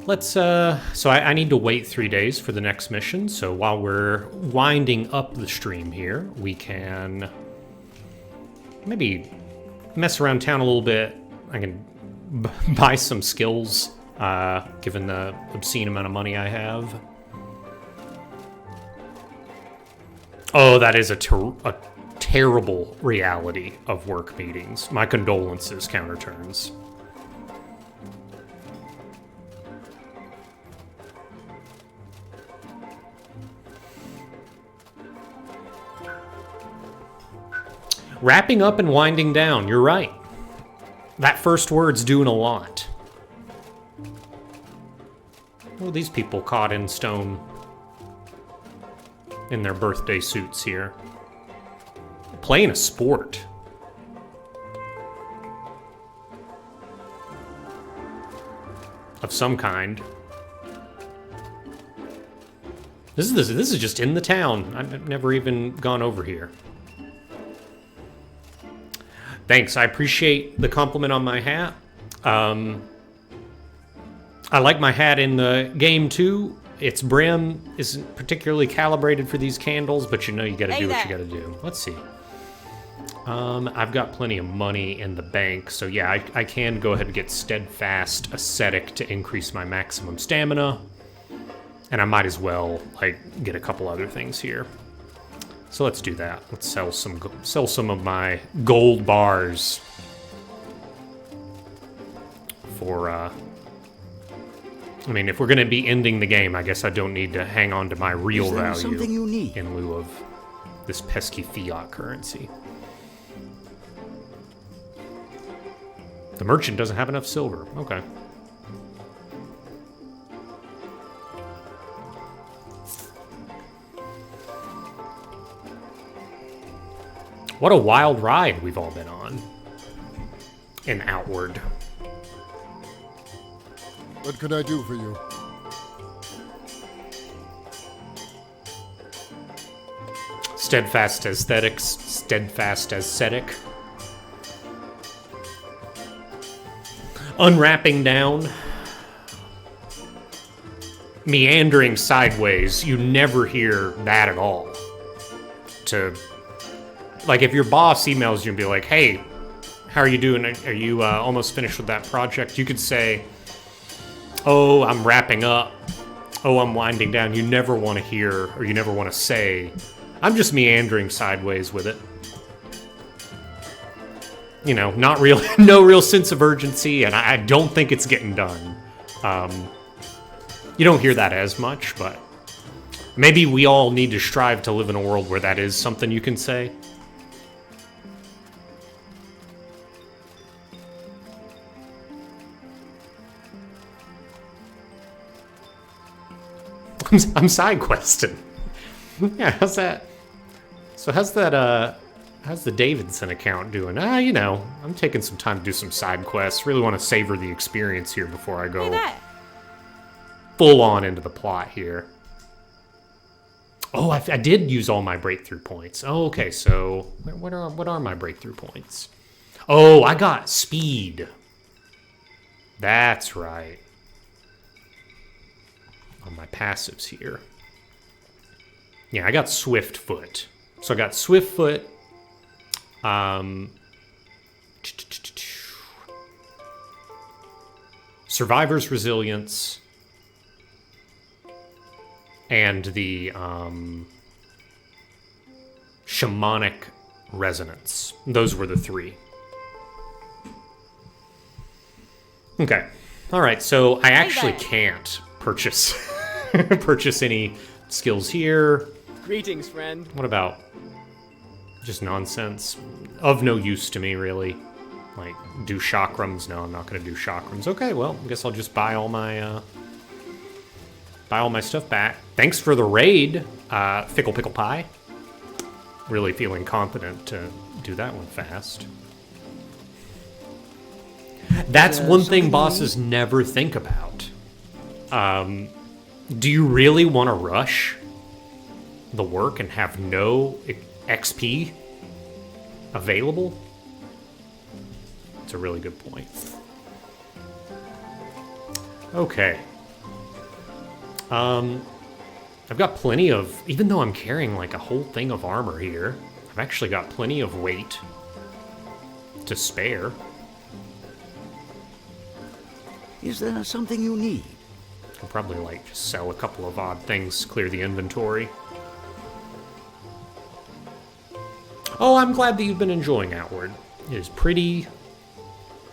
Let's, so I need to wait 3 days for the next mission, so while we're winding up the stream here, we can maybe mess around town a little bit. I can buy some skills, given the obscene amount of money I have. Oh, that is a terrible reality of work meetings. My condolences, Counterturns. Wrapping up and winding down, you're right. That first word's doing a lot. Well, these people caught in stone in their birthday suits here. Playing a sport. Of some kind. This is just in the town. I've never even gone over here. Thanks, I appreciate the compliment on my hat. I like my hat in the game too. Its brim isn't particularly calibrated for these candles, but you know you gotta do what you gotta do. Let's see. I've got plenty of money in the bank, so yeah, I can go ahead and get Steadfast Ascetic to increase my maximum stamina. And I might as well, like, get a couple other things here. So let's do that. Let's sell some of my gold bars for, I mean, if we're going to be ending the game, I guess I don't need to hang on to my real value in lieu of this pesky fiat currency. The merchant doesn't have enough silver. Okay. What a wild ride we've all been on. In Outward. What can I do for you? Steadfast Aesthetics, Steadfast Ascetic. Unwrapping down. Meandering sideways. You never hear that at all. Like, if your boss emails you and be like, hey, how are you doing? Are you almost finished with that project? You could say, oh, I'm wrapping up. Oh, I'm winding down. You never want to hear, or you never want to say, I'm just meandering sideways with it. You know, not real, no real sense of urgency, and I don't think it's getting done. You don't hear that as much, but maybe we all need to strive to live in a world where that is something you can say. I'm side questing. Yeah, how's that? So how's the Davidson account doing? You know, I'm taking some time to do some side quests. Really want to savor the experience here before I go full on into the plot here. Oh, I did use all my breakthrough points. Oh, okay, so what are my breakthrough points? Oh, I got speed. That's right. On my passives here. Yeah, I got Swift Foot. So I got Swift Foot. Survivor's Resilience. And the Shamanic Resonance. Those were the three. Okay. Alright, so I actually can't purchase any skills here. Greetings, friend. What about just nonsense? Of no use to me, really. Like, do chakrams? No, I'm not going to do chakrams. Okay, well, I guess I'll just buy all my stuff back. Thanks for the raid, Fickle Pickle Pie. Really feeling confident to do that one fast. That's one thing bosses never think about. Do you really want to rush the work and have no XP available? It's a really good point. Okay. I've got plenty of, even though I'm carrying like a whole thing of armor here, I've actually got plenty of weight to spare. Is there something you need? I'll probably like just sell a couple of odd things, clear the inventory. Oh, I'm glad that you've been enjoying Outward. It is pretty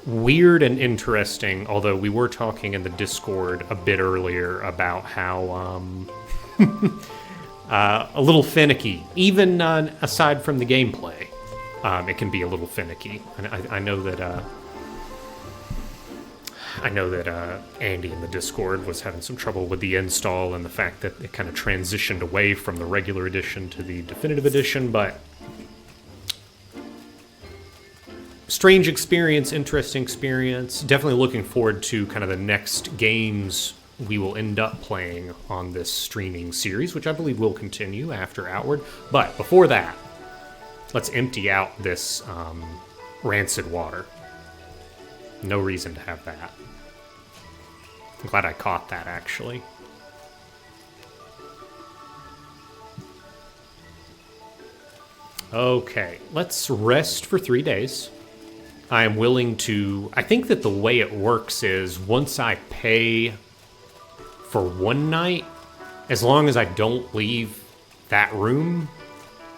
weird and interesting, although we were talking in the Discord a bit earlier about how a little finicky, even aside from the gameplay. It can be a little finicky. I know that Andy in the Discord was having some trouble with the install and the fact that it kind of transitioned away from the regular edition to the definitive edition, but strange experience, interesting experience. Definitely looking forward to kind of the next games we will end up playing on this streaming series, which I believe will continue after Outward. But before that, let's empty out this rancid water. No reason to have that. I'm glad I caught that, actually. Okay, let's rest for 3 days. I am willing to... I think that the way it works is once I pay for one night, as long as I don't leave that room,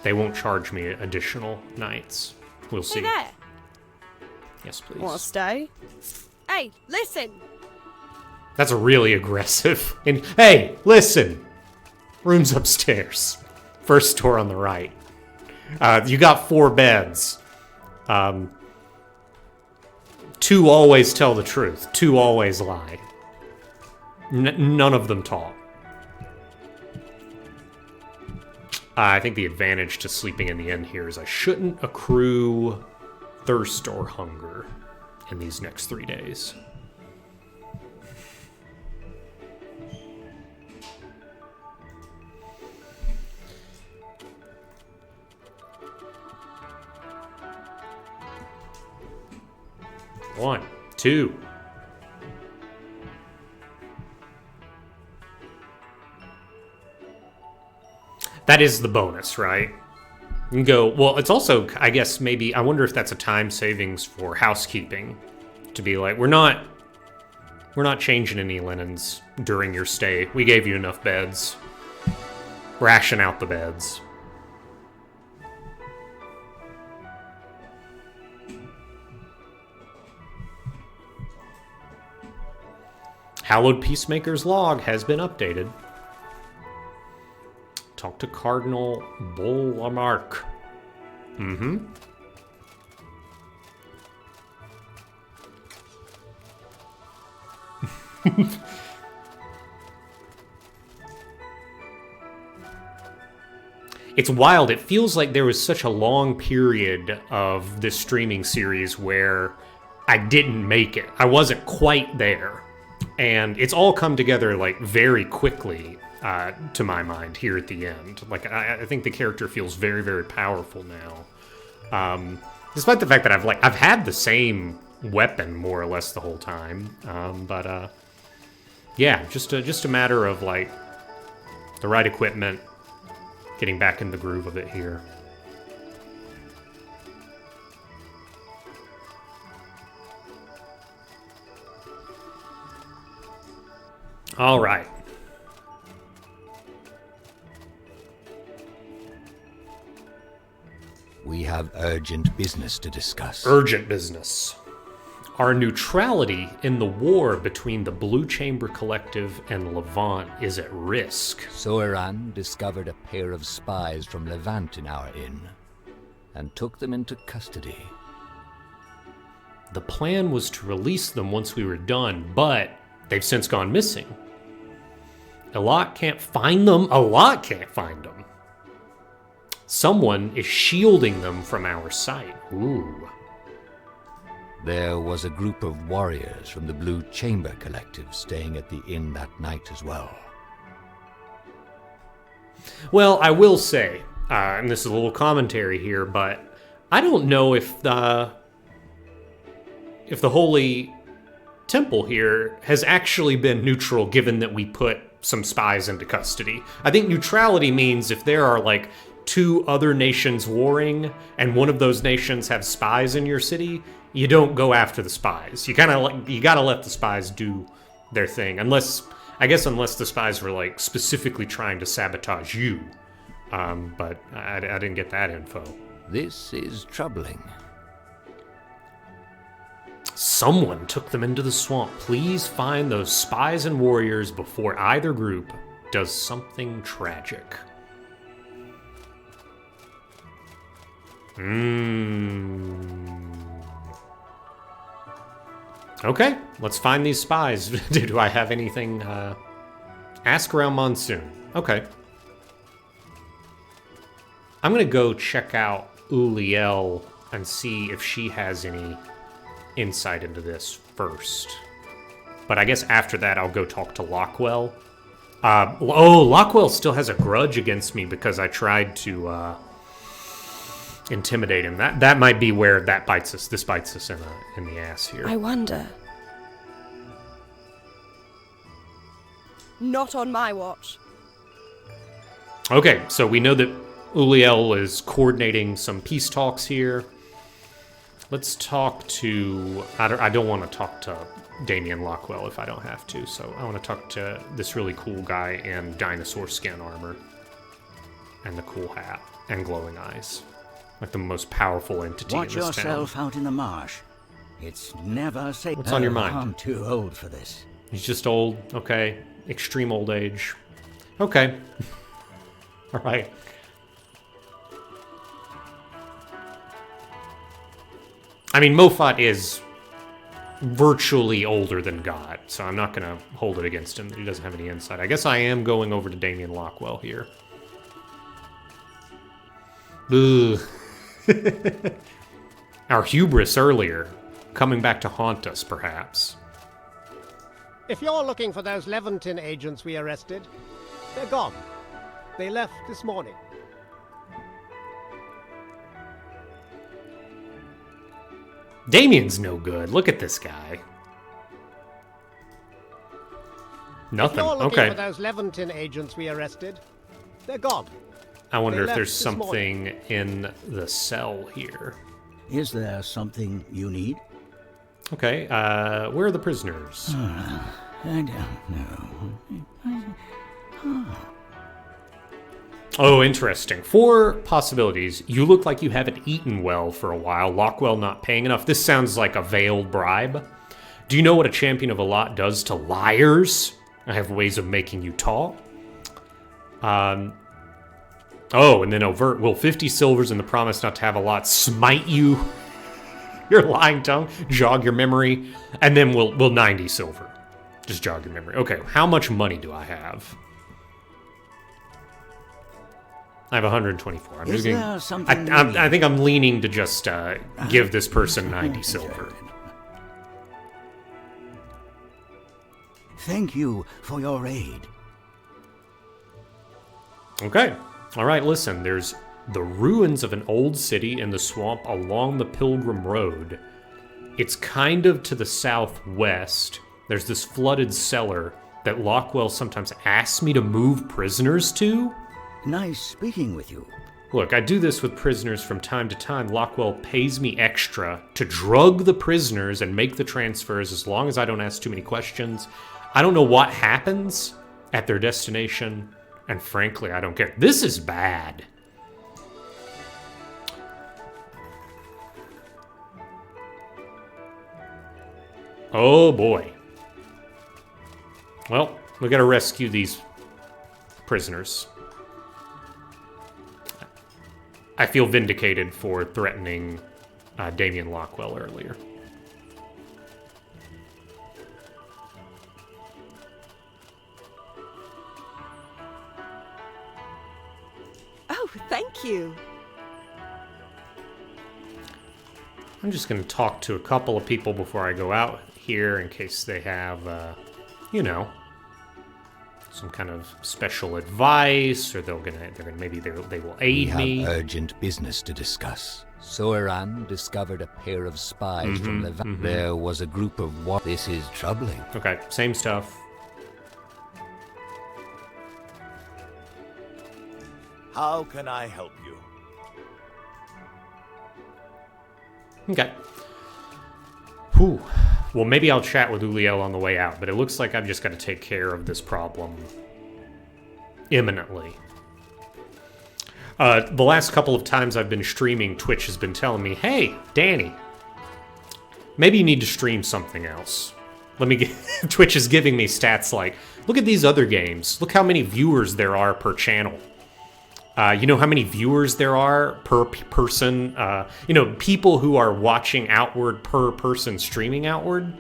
they won't charge me additional nights. We'll see. Hey there. Yes, please. Want to stay? Hey, listen. That's a really aggressive... And hey, listen! Room's upstairs. First door on the right. You got 4 beds. 2 always tell the truth. 2 always lie. None of them talk. I think the advantage to sleeping in the inn here is I shouldn't accrue thirst or hunger in these next 3 days. One, 2. That is the bonus, right? You can go, well, it's also, I guess, maybe, I wonder if that's a time savings for housekeeping. To be like, we're not changing any linens during your stay. We gave you enough beds. Ration out the beds. Hallowed Peacemaker's log has been updated. Talk to Cardinal Bolamark. Mm-hmm. It's wild. It feels like there was such a long period of this streaming series where I didn't make it. I wasn't quite there. And it's all come together, like, very quickly, to my mind, here at the end. Like, I think the character feels very, very powerful now. Despite the fact that I've had the same weapon, more or less, the whole time. Yeah, just a matter of, like, the right equipment, getting back in the groove of it here. All right. We have urgent business to discuss. Urgent business. Our neutrality in the war between the Blue Chamber Collective and Levant is at risk. Soiran discovered a pair of spies from Levant in our inn and took them into custody. The plan was to release them once we were done, but they've since gone missing. A lot can't find them. Someone is shielding them from our sight. Ooh. There was a group of warriors from the Blue Chamber Collective staying at the inn that night as well. Well, I will say, and this is a little commentary here, but I don't know if the Holy Temple here has actually been neutral, given that we put some spies into custody. I think neutrality means if there are like two other nations warring and one of those nations have spies in your city, you don't go after the spies. You gotta let the spies do their thing, unless the spies were like specifically trying to sabotage you. But I didn't get that info. This is troubling. Someone took them into the swamp. Please find those spies and warriors before either group does something tragic. Okay, let's find these spies. Do I have anything? Ask around Monsoon. Okay. I'm gonna go check out Uliel and see if she has any insight into this first. But I guess after that, I'll go talk to Lockwell. Lockwell still has a grudge against me because I tried to intimidate him. That might be where that bites us. This bites us in the ass here. I wonder. Not on my watch. Okay, so we know that Uliel is coordinating some peace talks here. Let's talk to... I don't want to talk to Damien Lockwell if I don't have to, so I want to talk to this really cool guy in dinosaur skin armor. And the cool hat. And glowing eyes. Like the most powerful entity Watch in this yourself town. out in the marsh. It's never safe. What's on your mind? I'm too old for this. He's just old. Okay. Extreme old age. Okay. All right. I mean, Moffat is virtually older than God, so I'm not going to hold it against him that he doesn't have any insight. I guess I am going over to Damien Lockwell here. Ugh. Our hubris earlier, coming back to haunt us, perhaps. If you're looking for those Levantin agents we arrested, they're gone. They left this morning. Damien's no good. Look at this guy. Nothing. If you're looking Okay. for those Levantin agents we arrested, they're gone. I wonder They if left there's this something in the cell here. Is there something you need? Okay, where are the prisoners? I don't know. Oh, interesting. 4 possibilities. You look like you haven't eaten well for a while. Lockwell not paying enough. This sounds like a veiled bribe. Do you know what a champion of a lot does to liars? I have ways of making you talk. Oh, and then overt. Will 50 silvers and the promise not to have a lot smite you? Your lying tongue? Jog your memory? And then will 90 silver. Just jog your memory. Okay, how much money do I have? I have 124. I'm Is just there something you I need? think I'm leaning to just give this person 90 silver. Thank you for your aid. Okay. All right, listen. There's the ruins of an old city in the swamp along the Pilgrim Road. It's kind of to the southwest. There's this flooded cellar that Lockwell sometimes asks me to move prisoners to. Nice speaking with you. Look, I do this with prisoners from time to time. Lockwell pays me extra to drug the prisoners and make the transfers as long as I don't ask too many questions. I don't know what happens at their destination, and frankly, I don't care. This is bad. Oh boy. Well, we gotta rescue these prisoners. I feel vindicated for threatening Damien Lockwell earlier. Oh, thank you. I'm just going to talk to a couple of people before I go out here in case they have, you know, some kind of special advice, or maybe they will We aid have me. urgent business to discuss. Soeran discovered a pair of spies from Levant. There was a group of This is troubling. Okay, same stuff. How can I help you? Okay. Whew. Well, maybe I'll chat with Uliel on the way out, but it looks like I've just got to take care of this problem imminently. The last couple of times I've been streaming, Twitch has been telling me, hey, Danny, maybe you need to stream something else. Twitch is giving me stats like, look at these other games. Look how many viewers there are per channel. You know how many viewers there are per person? You know, people who are watching Outward per person streaming Outward.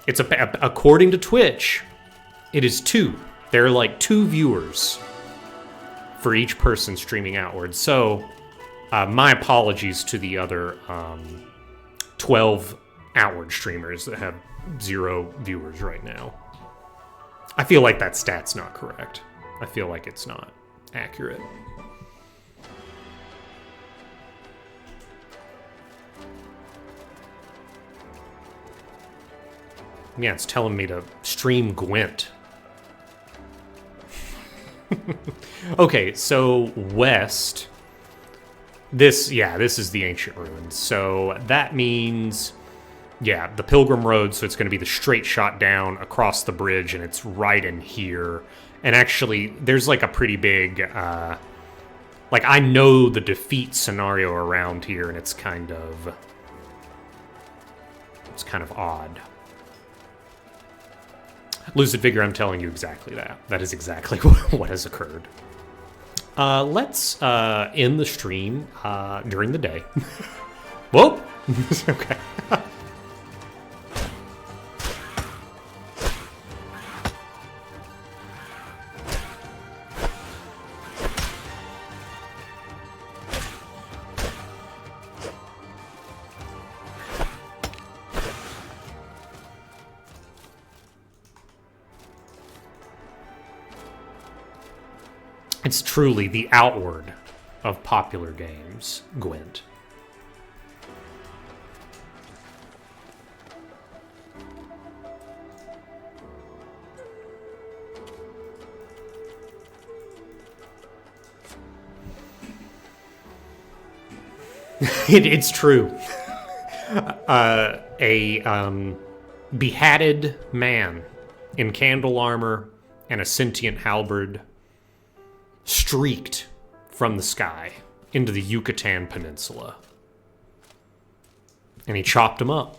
It's according to Twitch, it is 2. There are like 2 viewers for each person streaming Outward. So, my apologies to the other 12 Outward streamers that have 0 viewers right now. I feel like that stat's not correct. I feel like it's not accurate. Yeah, it's telling me to stream Gwent. Okay, so west. This is the ancient ruins. So that means, yeah, the Pilgrim Road. So it's going to be the straight shot down across the bridge, and it's right in here. And actually, there's like a pretty big, like I know the defeat scenario around here, and it's kind of odd. Lucid Figure, I'm telling you exactly that. That is exactly what has occurred. Let's end the stream during the day. Whoa! Okay. It's truly the Outward of popular games, Gwent. It's true. A behatted man in candle armor and a sentient halberd streaked from the sky into the Yucatan Peninsula. And he chopped them up.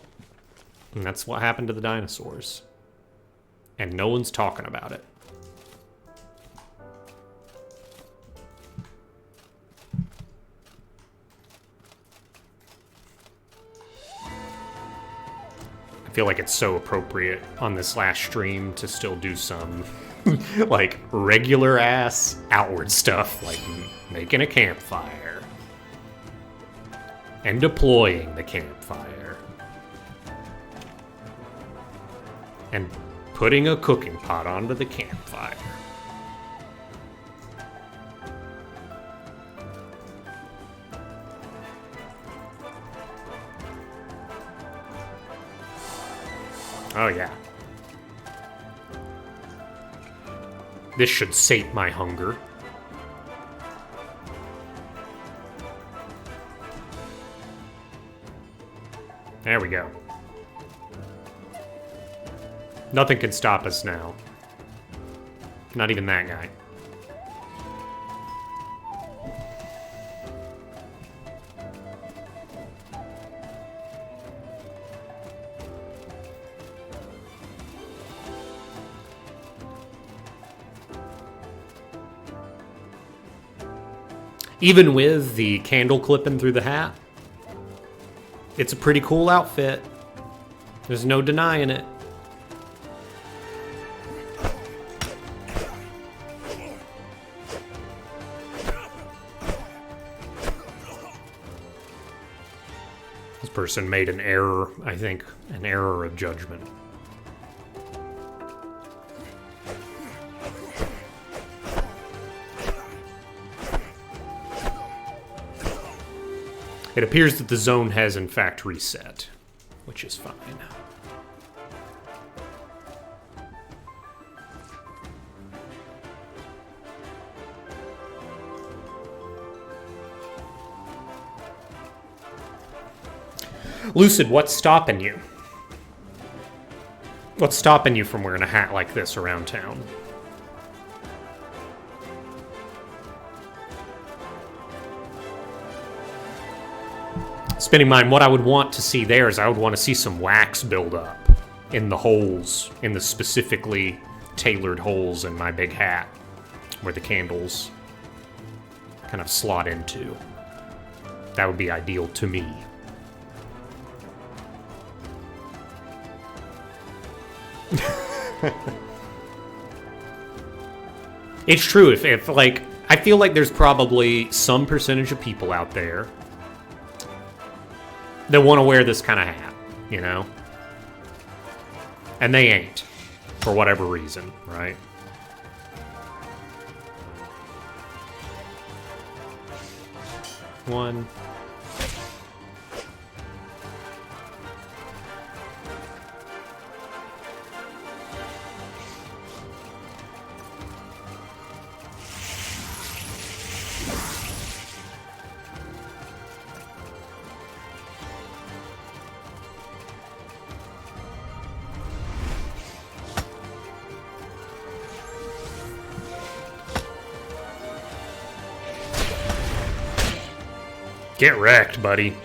And that's what happened to the dinosaurs. And no one's talking about it. I feel like it's so appropriate on this last stream to still do some like regular ass Outward stuff, like making a campfire and deploying the campfire and putting a cooking pot onto the campfire. Oh yeah. This should sate my hunger. There we go. Nothing can stop us now. Not even that guy. Even with the candle clipping through the hat, it's a pretty cool outfit. There's no denying it. This person made an error, I think, an error of judgment. It appears that the zone has in fact reset, which is fine. Lucid, what's stopping you? What's stopping you from wearing a hat like this around town? Spinning mind, what I would want to see there is I would want to see some wax build up in the holes, in the specifically tailored holes in my big hat, where the candles kind of slot into. That would be ideal to me. It's true, if like, I feel like there's probably some percentage of people out there that want to wear this kind of hat, you know? And they ain't, for whatever reason, right? One. Get wrecked, buddy.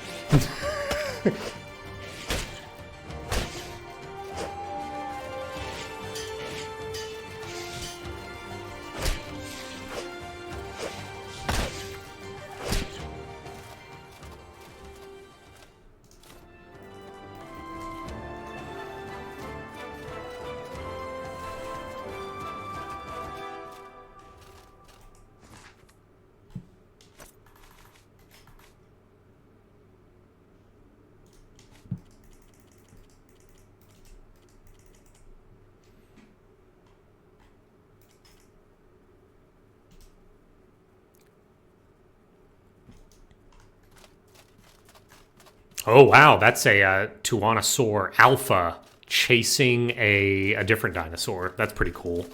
Oh, wow, that's a Tyrannosaur Alpha chasing a different dinosaur. That's pretty cool.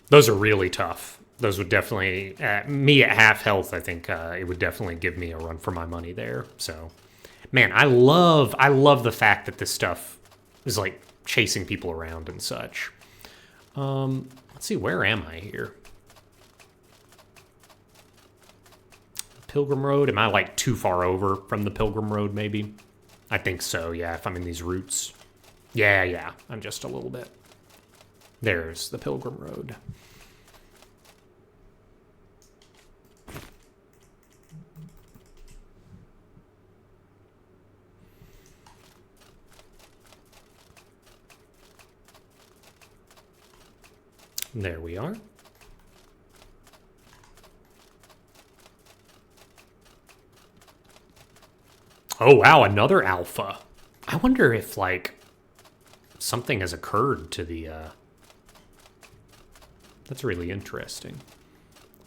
Those are really tough. Those would definitely, me at half health, I think it would definitely give me a run for my money there. So, man, I love the fact that this stuff is like chasing people around and such. Let's see, where am I here? Pilgrim Road? Am I like too far over from the Pilgrim Road, maybe? I think so, yeah, if I'm in these routes. Yeah, I'm just a little bit. There's the Pilgrim Road. There we are. Oh, wow, another alpha. I wonder if, like, something has occurred to the, That's really interesting.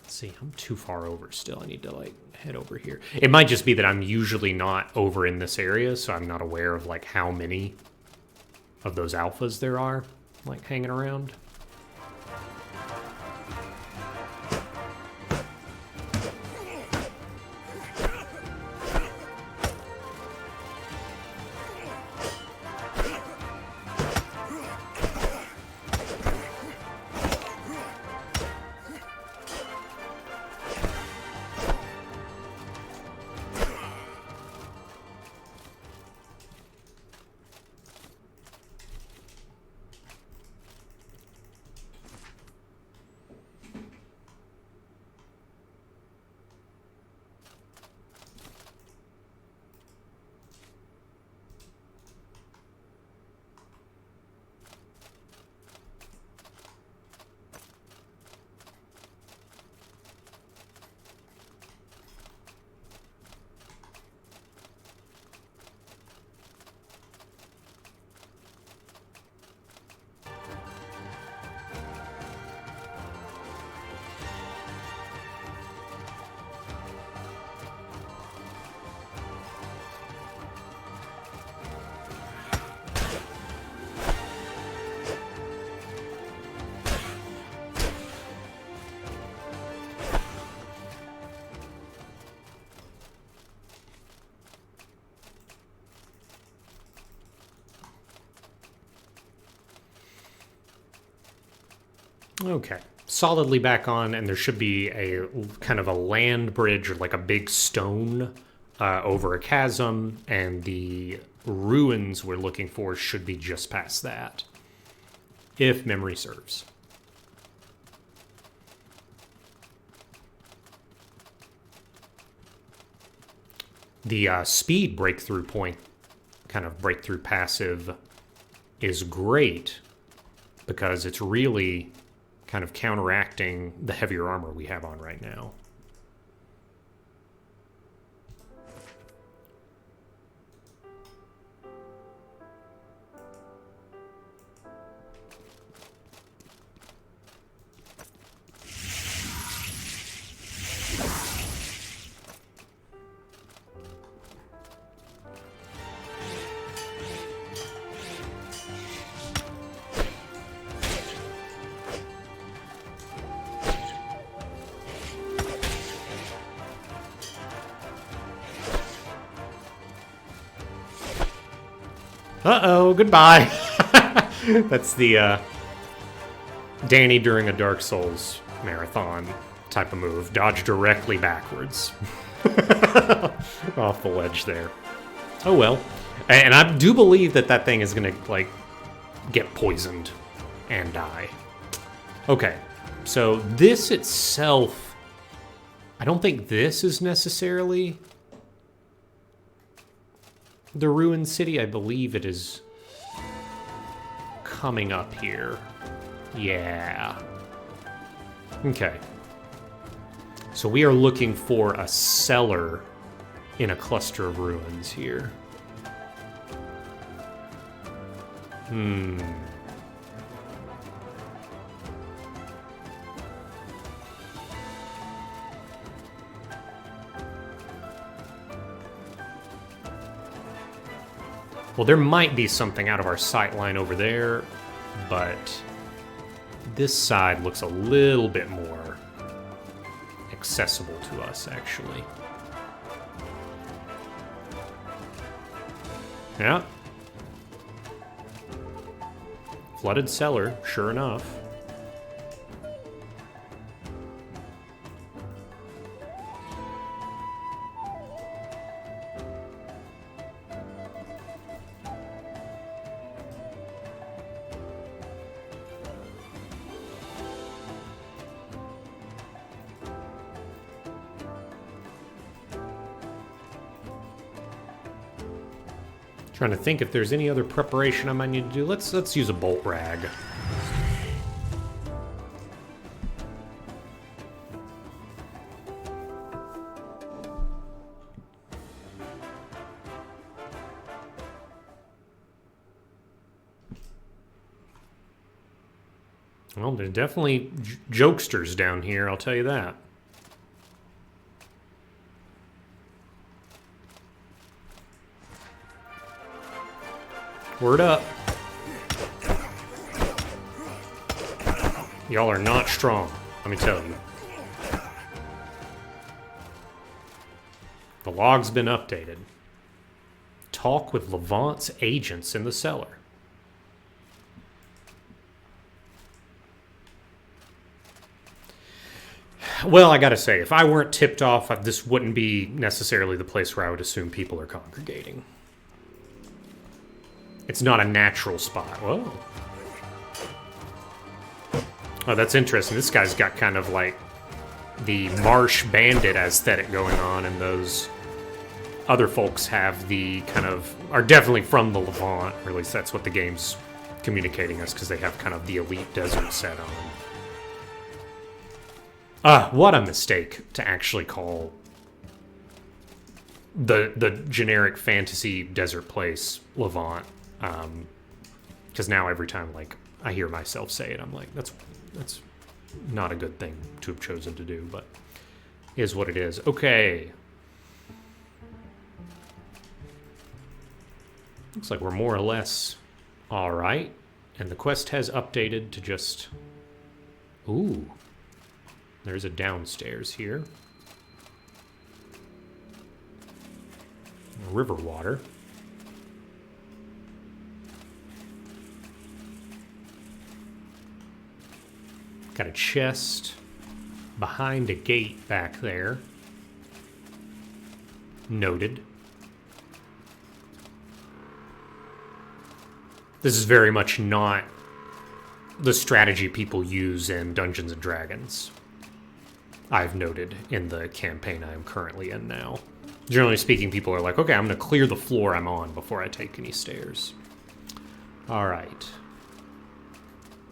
Let's see, I'm too far over still. I need to, like, head over here. It might just be that I'm usually not over in this area, so I'm not aware of, like, how many of those alphas there are, like, hanging around. Okay. Solidly back on, and there should be a kind of a land bridge or like a big stone over a chasm, and the ruins we're looking for should be just past that, if memory serves. The speed breakthrough point, kind of breakthrough passive, is great because it's really kind of counteracting the heavier armor we have on right now. Uh-oh, goodbye. That's the Danny during a Dark Souls marathon type of move. Dodge directly backwards. Off the ledge there. Oh well. And I do believe that that thing is going to, like, get poisoned and die. Okay, so this itself, I don't think this is necessarily the ruined city. I believe it is coming up here. Yeah. Okay. So we are looking for a cellar in a cluster of ruins here. Well, there might be something out of our sight line over there, but this side looks a little bit more accessible to us, actually. Yeah. Flooded cellar, sure enough. Trying to think if there's any other preparation I might need to do. Let's use a bolt rag. Well, there's definitely jokesters down here, I'll tell you that. Word up. Y'all are not strong, let me tell you. The log's been updated. Talk with Levant's agents in the cellar. Well, I gotta say, if I weren't tipped off, this wouldn't be necessarily the place where I would assume people are congregating. It's not a natural spot. Whoa. Oh, that's interesting. This guy's got kind of like the marsh bandit aesthetic going on, and those other folks have the kind of, are definitely from the Levant, or at least that's what the game's communicating us, because they have kind of the elite desert set on. What a mistake to actually call the generic fantasy desert place Levant. Because now every time, like, I hear myself say it, I'm like, that's not a good thing to have chosen to do, but is what it is. Okay. Looks like we're more or less all right, and the quest has updated to just... Ooh. There's a downstairs here. River water. Got a chest behind a gate back there. Noted. This is very much not the strategy people use in Dungeons and Dragons. I've noted in the campaign I'm currently in now. Generally speaking, people are like, okay, I'm going to clear the floor I'm on before I take any stairs. All right.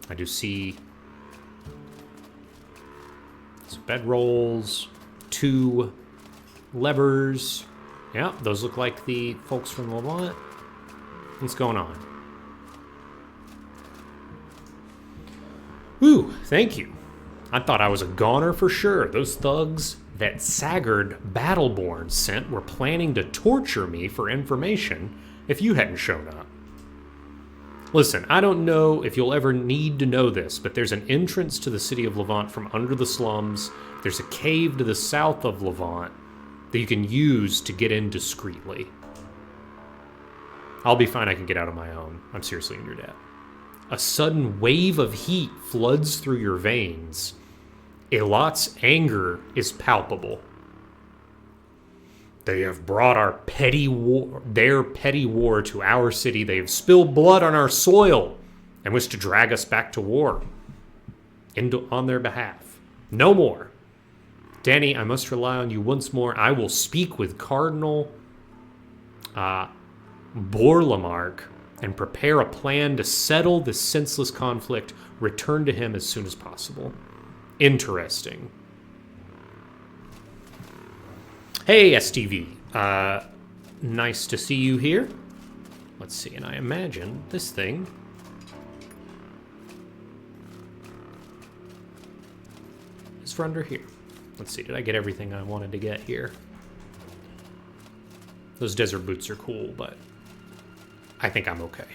I do see some bedrolls, 2 levers. Yeah, those look like the folks from Levant. What's going on? Ooh, thank you. I thought I was a goner for sure. Those thugs that Sagard Battleborn sent were planning to torture me for information if you hadn't shown up. Listen, I don't know if you'll ever need to know this, but there's an entrance to the city of Levant from under the slums. There's a cave to the south of Levant that you can use to get in discreetly. I'll be fine, I can get out on my own. I'm seriously in your debt. A sudden wave of heat floods through your veins. Elot's anger is palpable. They have brought their petty war to our city. They have spilled blood on our soil and wish to drag us back to war on their behalf. No more. Danny, I must rely on you once more. I will speak with Cardinal Borlamark and prepare a plan to settle this senseless conflict. Return to him as soon as possible. Interesting. Hey, STV. Nice to see you here. Let's see, and I imagine this thing is for under here. Let's see, did I get everything I wanted to get here? Those desert boots are cool, but I think I'm okay.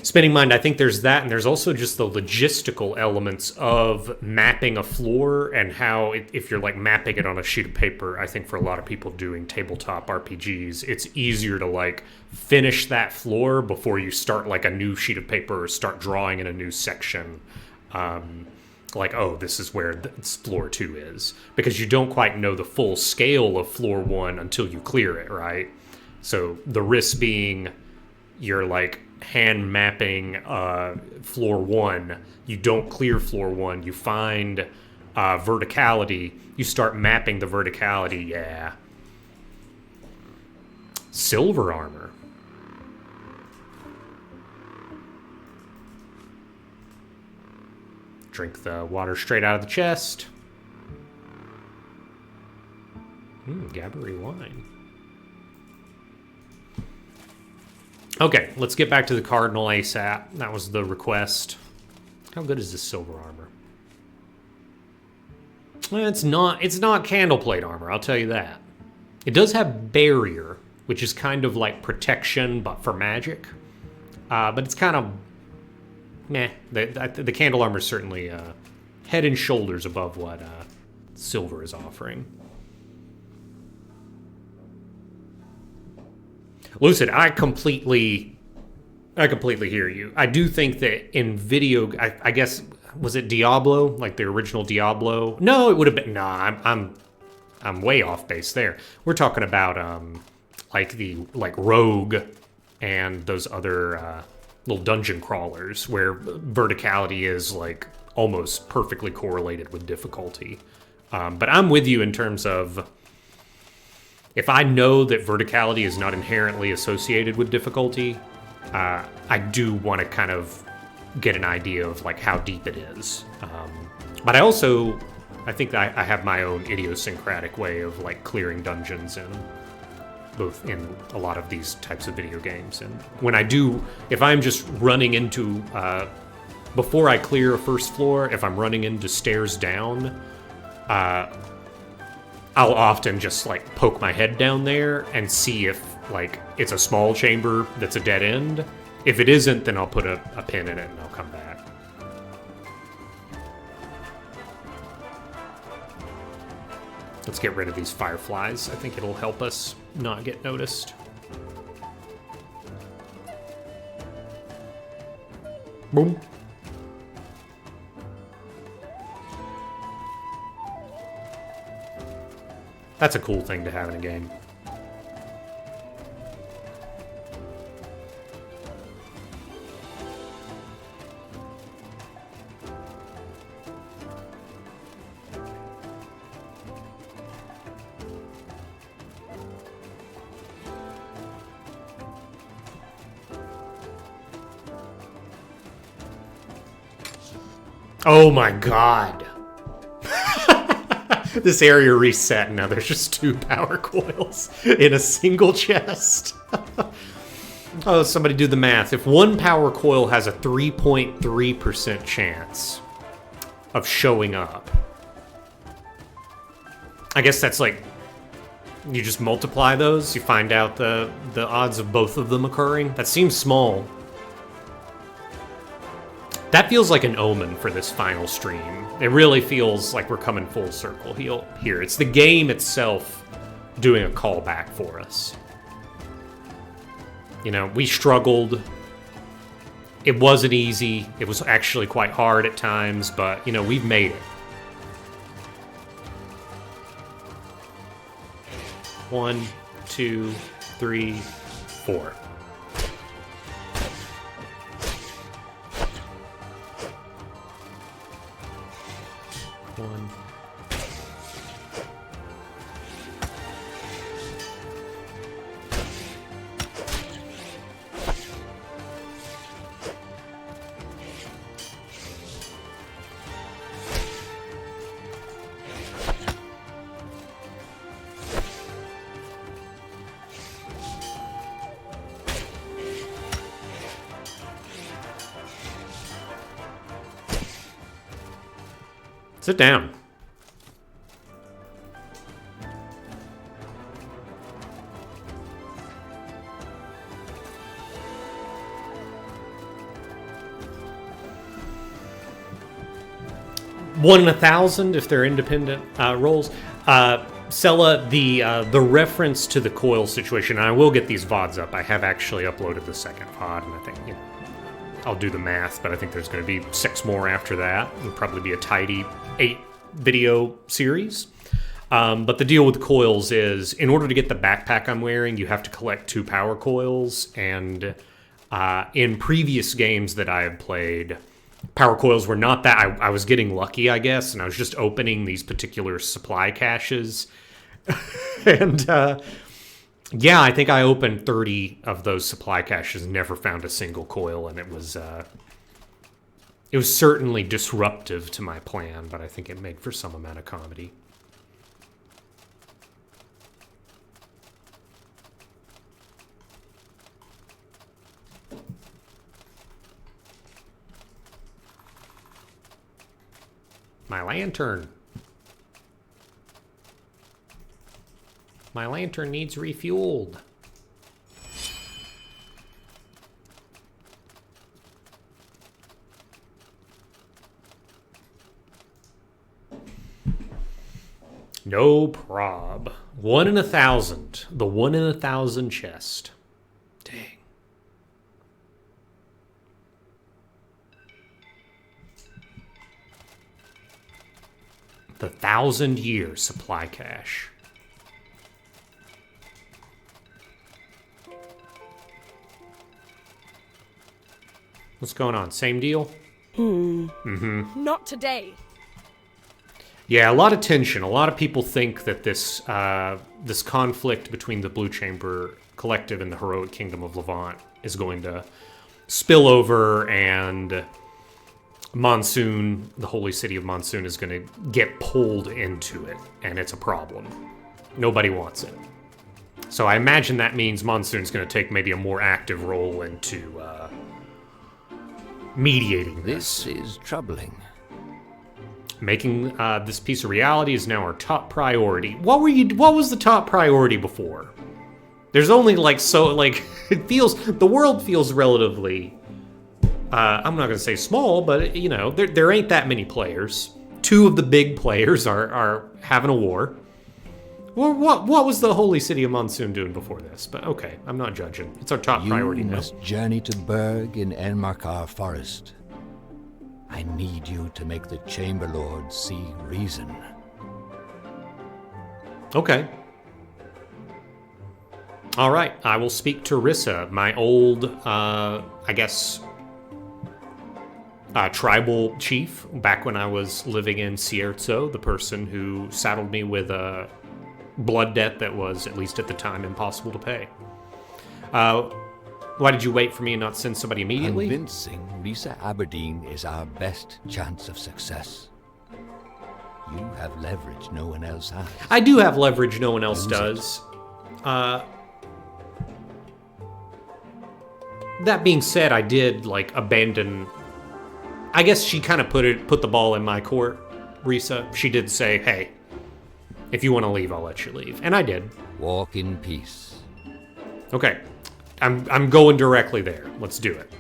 Spinning Mind, I think there's that, and there's also just the logistical elements of mapping a floor and how, if you're like mapping it on a sheet of paper, I think for a lot of people doing tabletop RPGs, it's easier to like finish that floor before you start like a new sheet of paper or start drawing in a new section. Like, oh, this is where floor 2 is. Because you don't quite know the full scale of floor 1 until you clear it, right? So the risk being you're like hand mapping floor 1, you don't clear floor 1, you find verticality, you start mapping the verticality, yeah. Silver armor. Drink the water straight out of the chest. Gabory wine. Okay, let's get back to the Cardinal ASAP. That was the request. How good is this silver armor? Well, it's not candleplate armor, I'll tell you that. It does have barrier, which is kind of like protection, but for magic. But it's kind of meh. The candle armor is certainly head and shoulders above what silver is offering. Lucid, I completely hear you. I do think that in video, I guess, was it Diablo, like the original Diablo? No, it would have been. Nah, I'm way off base there. We're talking about like Rogue and those other little dungeon crawlers where verticality is like almost perfectly correlated with difficulty. But I'm with you in terms of, if I know that verticality is not inherently associated with difficulty, I do want to kind of get an idea of like how deep it is. But I think that I have my own idiosyncratic way of like clearing dungeons and both in a lot of these types of video games. And when I do, if I'm just running into, before I clear a first floor, if I'm running into stairs down, I'll often just like poke my head down there and see if like it's a small chamber that's a dead end. If it isn't, then I'll put a pin in it and I'll come back. Let's get rid of these fireflies. I think it'll help us not get noticed. Boom. That's a cool thing to have in a game. Oh my god. This area reset, and now there's just 2 power coils in a single chest. Oh, somebody do the math. If 1 power coil has a 3.3% chance of showing up, I guess that's like, you just multiply those, you find out the odds of both of them occurring. That seems small. That feels like an omen for this final stream. It really feels like we're coming full circle here. It's the game itself doing a callback for us. You know, we struggled. It wasn't easy. It was actually quite hard at times, but, you know, we've made it. 1, 2, 3, 4. One. Sit down. One in 1,000 if they're independent rolls. Sella, the reference to the coil situation, and I will get these VODs up. I have actually uploaded the second VOD, and I think, you know, I'll do the math, but I think there's going to be 6 more after that. It'll probably be a tidy 8-video series. But the deal with coils is, in order to get the backpack I'm wearing, you have to collect 2 power coils. And in previous games that I have played, power coils were not that. I was getting lucky, I guess, and I was just opening these particular supply caches. And yeah, I think I opened 30 of those supply caches, never found a single coil, and it was certainly disruptive to my plan, but I think it made for some amount of comedy. My lantern. My lantern needs refueled. No prob. 1 in 1,000. The 1 in 1,000 chest. Dang. The 1,000-year supply cache. What's going on? Same deal? Not today. Yeah, a lot of tension. A lot of people think that this this conflict between the Blue Chamber Collective and the Heroic Kingdom of Levant is going to spill over, and Monsoon, the holy city of Monsoon, is going to get pulled into it, and it's a problem. Nobody wants it. So I imagine that means Monsoon's going to take maybe a more active role into mediating this. This is troubling. Making this piece of reality is now our top priority. What was the top priority before? There's only the world feels relatively, I'm not gonna say small, but you know, there ain't that many players. 2 of the big players are having a war. what was the Holy City of Monsoon doing before this? But okay, I'm not judging. It's our top priority You now. must journey to Berg in Enmarkar Forest. I need you to make the Chamber Lord see reason. Okay. All right, I will speak to Rissa, my old, I guess, tribal chief, back when I was living in Sierzo, the person who saddled me with a blood debt that was, at least at the time, impossible to pay. Why did you wait for me and not send somebody immediately? Convincing Risa Aberdeen is our best chance of success. You have leverage no one else has. I do have leverage no one else Use it. does. That being said, I did, like, abandon... I guess she kind of put the ball in my court, Risa. She did say, hey, if you want to leave, I'll let you leave. And I did. Walk in peace. Okay. I'm going directly there. Let's do it.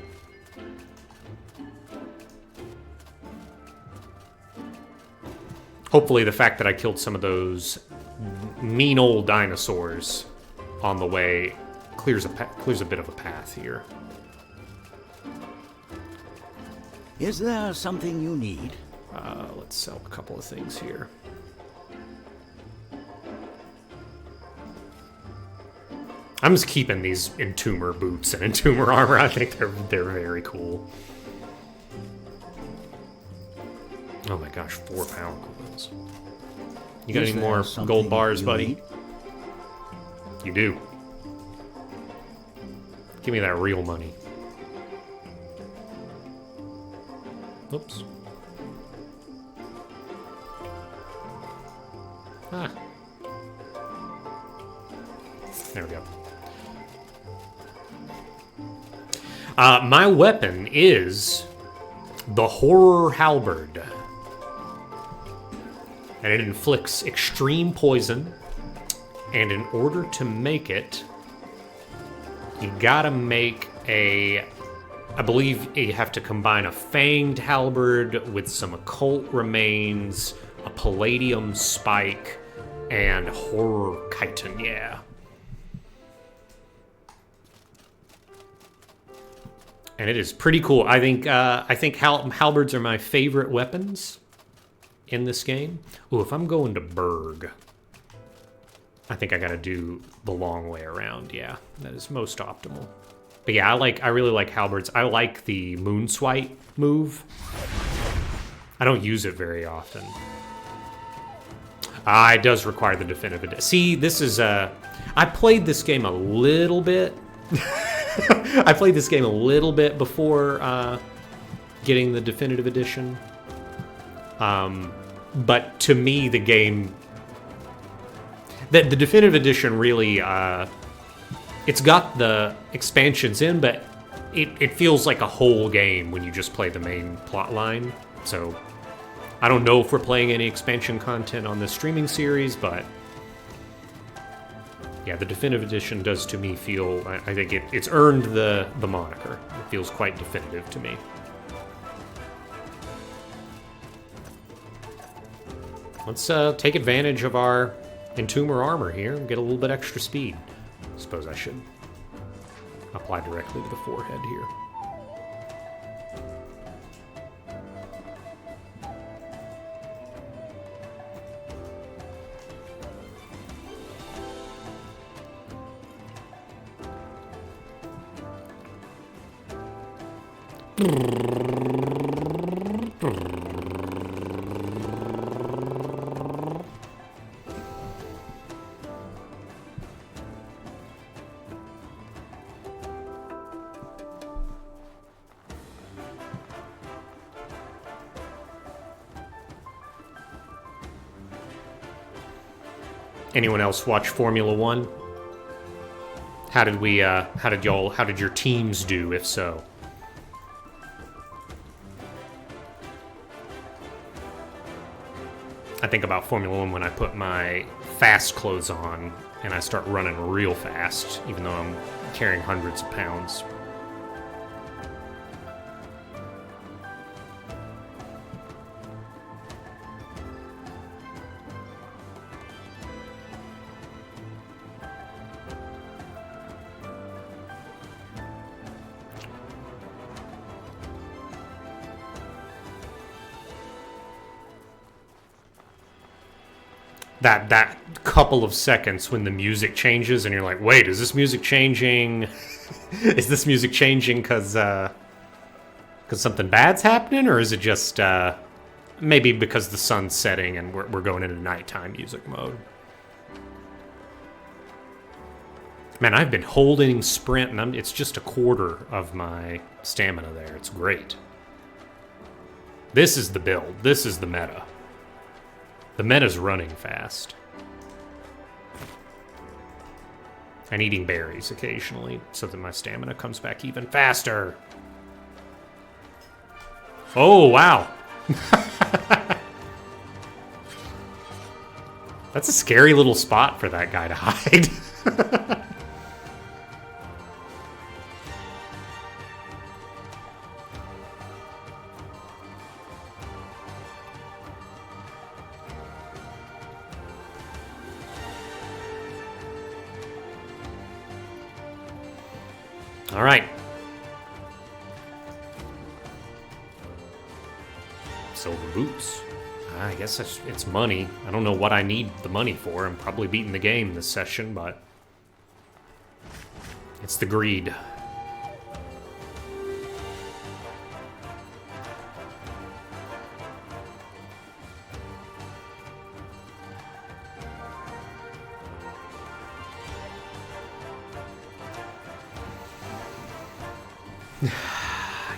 Hopefully the fact that I killed some of those mean old dinosaurs on the way clears a bit of a path here. Is there something you need? Let's sell a couple of things here. I'm just keeping these entomber boots and entomber armor. I think they're very cool. Oh my gosh, 4 power coins. You got Is any there more something gold bars, you buddy? need? You do. Give me that real money. Oops. Ah. There we go. My weapon is the Horror Halberd. And it inflicts extreme poison. And in order to make it, you gotta make a... I believe you have to combine a fanged halberd with some occult remains, a palladium spike, and horror chitin, yeah. And it is pretty cool. I think halberds are my favorite weapons in this game. Ooh, if I'm going to Berg, I think I gotta do the long way around. Yeah, that is most optimal. But yeah, I really like halberds. I like the moonswipe move. I don't use it very often. It does require the definitive edition. See, this is I played this game a little bit. I played this game a little bit before getting the definitive edition. But to me, the game... The definitive edition really... it's got the expansions in, but it feels like a whole game when you just play the main plot line. So I don't know if we're playing any expansion content on this streaming series, but yeah, the definitive edition does to me feel... I think it's earned the moniker. It feels quite definitive to me. Let's take advantage of our entomber armor here and get a little bit extra speed. I suppose I should apply directly to the forehead here. Anyone else watch Formula One? How did your teams do, if so? I think about Formula One when I put my fast clothes on and I start running real fast, even though I'm carrying hundreds of pounds. that couple of seconds when the music changes and you're like, wait, is this music changing? Is this music changing because something bad's happening, or is it just maybe because the sun's setting and we're going into nighttime music mode? Man, I've been holding sprint, and it's just a quarter of my stamina there. It's great. This is the build. This is the meta. The meta's running fast. And eating berries occasionally so that my stamina comes back even faster. Oh, wow. That's a scary little spot for that guy to hide. All right. Silver boots. I guess it's money. I don't know what I need the money for. I'm probably beating the game this session, but it's the greed.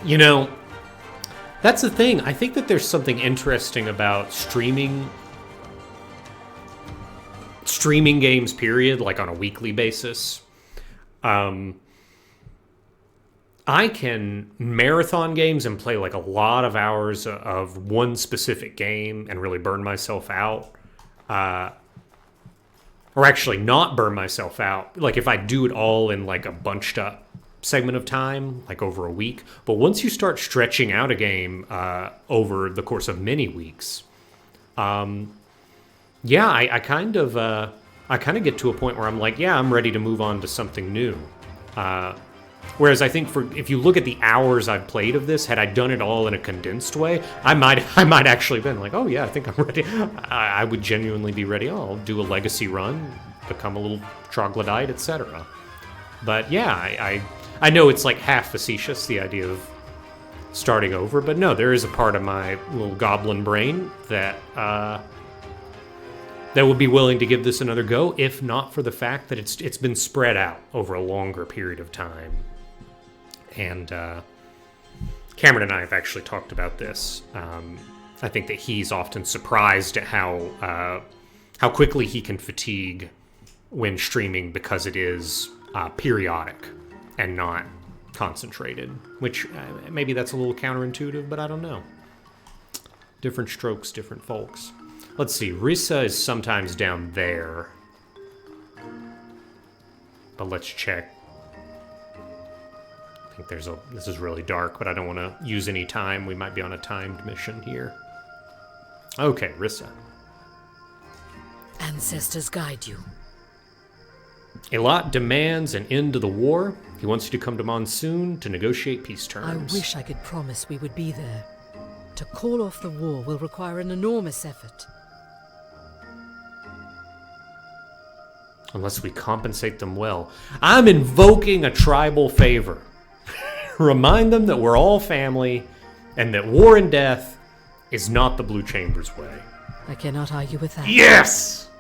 You know, that's the thing. I think that there's something interesting about streaming games, period, like on a weekly basis. I can marathon games and play like a lot of hours of one specific game and really burn myself out. Or actually not burn myself out. Like if I do it all in like a bunched up segment of time, like over a week. But once you start stretching out a game over the course of many weeks, I kind of get to a point where I'm like, yeah, I'm ready to move on to something new. Whereas I think if you look at the hours I've played of this, had I done it all in a condensed way, I might actually been like, oh yeah, I think I'm ready. I would genuinely be ready. Oh, I'll do a legacy run, become a little troglodyte, etc. But yeah, I know it's like half facetious, the idea of starting over, but no, there is a part of my little goblin brain that would be willing to give this another go, if not for the fact that it's been spread out over a longer period of time. And Cameron and I have actually talked about this. I think that he's often surprised at how quickly he can fatigue when streaming because it is periodic and not concentrated, which maybe that's a little counterintuitive, but I don't know. Different strokes, different folks. Let's see, Rissa is sometimes down there, but let's check. I think this is really dark, but I don't want to use any time. We might be on a timed mission here. Okay, Rissa. Ancestors guide you. Elot demands an end to the war. He wants you to come to Monsoon to negotiate peace terms. I wish I could promise we would be there. To call off the war will require an enormous effort. Unless we compensate them well. I'm invoking a tribal favor. Remind them that we're all family, and that war and death is not the Blue Chamber's way. I cannot argue with that. Yes!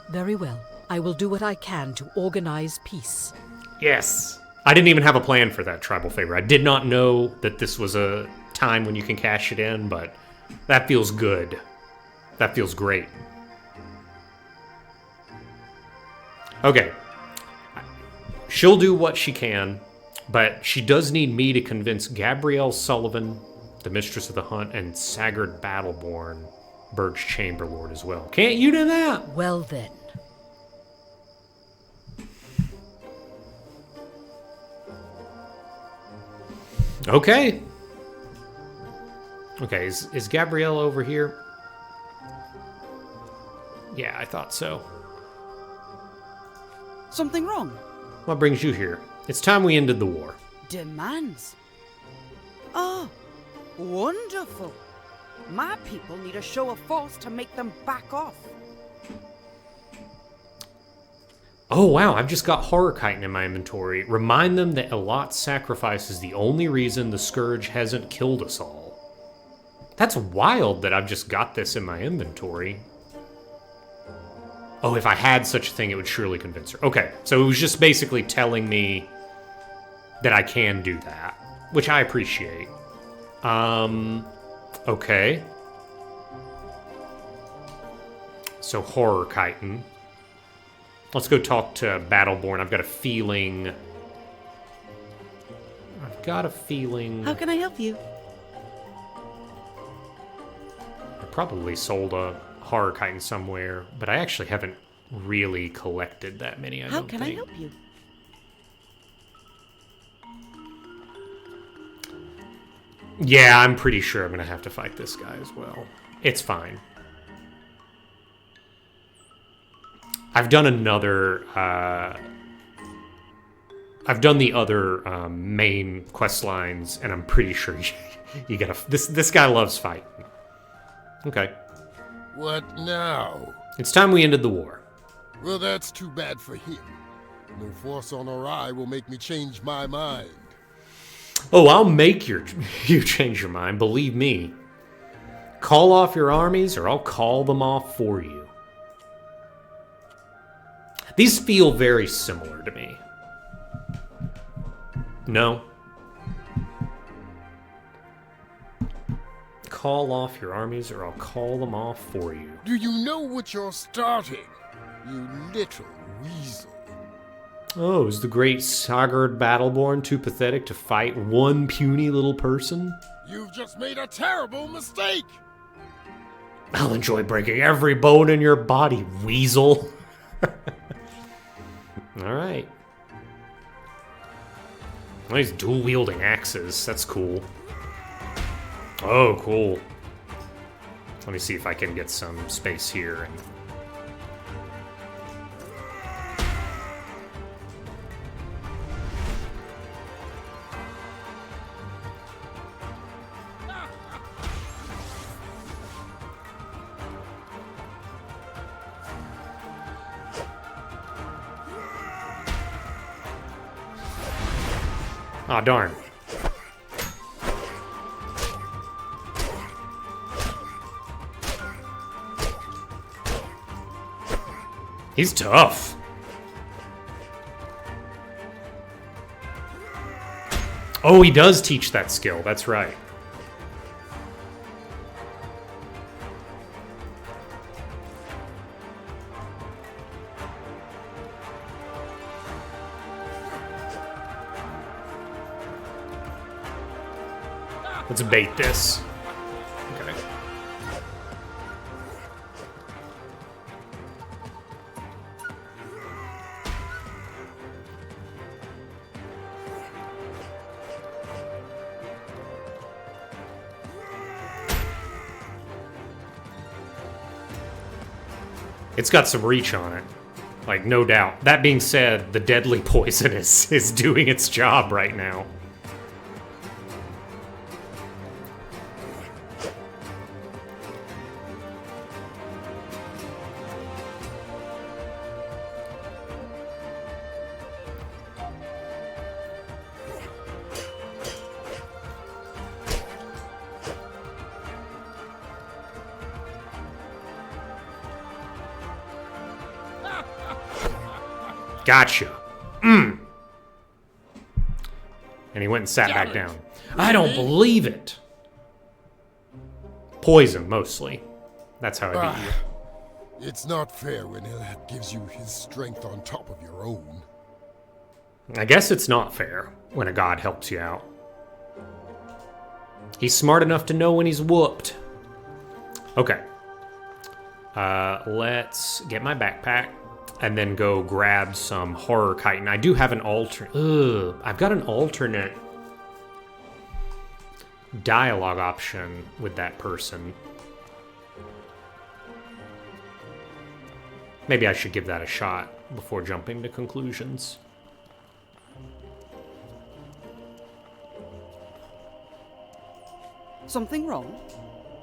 Very well. I will do what I can to organize peace. Yes. I didn't even have a plan for that tribal favor. I did not know that this was a time when you can cash it in, but that feels good. That feels great. Okay. She'll do what she can, but she does need me to convince Gabrielle Sullivan, the Mistress of the Hunt, and Sagard Battleborn, Berg's Chamberlord as well. Can't you do that? Well then. Okay. Okay, is Gabrielle over here? Yeah, I thought so. Something wrong? What brings you here? It's time we ended the war. Demands? Oh, wonderful. My people need a show of force to make them back off. Oh, wow, I've just got Horror Chitin in my inventory. Remind them that Elot's sacrifice is the only reason the Scourge hasn't killed us all. That's wild that I've just got this in my inventory. Oh, if I had such a thing, it would surely convince her. Okay, so it was just basically telling me that I can do that, which I appreciate. Okay. So, Horror Chitin. Let's go talk to Battleborn. I've got a feeling... How can I help you? I probably sold a Horror Chitin somewhere, but I actually haven't really collected that many, I How don't can think. I help you? Yeah, I'm pretty sure I'm gonna have to fight this guy as well. It's fine. I've done another, I've done the other main quest lines, and I'm pretty sure you gotta... This guy loves fighting. Okay. What now? It's time we ended the war. Well, that's too bad for him. No force on Ori will make me change my mind. Oh, I'll make you change your mind, believe me. Call off your armies, or I'll call them off for you. These feel very similar to me. No? Call off your armies, or I'll call them off for you. Do you know what you're starting, you little weasel? Oh, is the great Sagard Battleborn too pathetic to fight one puny little person? You've just made a terrible mistake! I'll enjoy breaking every bone in your body, weasel. Alright. Oh, he's dual-wielding axes. That's cool. Oh, cool. Let me see if I can get some space here. Aw, darn. He's tough. Oh, he does teach that skill. That's right. Let's bait this. Okay. It's got some reach on it. Like, no doubt. That being said, the deadly poison is doing its job right now. Gotcha. And he went and sat back down. I don't believe it. Poison, mostly. That's how I beat you. It's not fair when Ilhat gives you his strength on top of your own. I guess it's not fair when a god helps you out. He's smart enough to know when he's whooped. Okay. Let's get my backpack and then go grab some Horror Chitin. I do have an alternate... I've got an alternate dialogue option with that person. Maybe I should give that a shot before jumping to conclusions. Something wrong?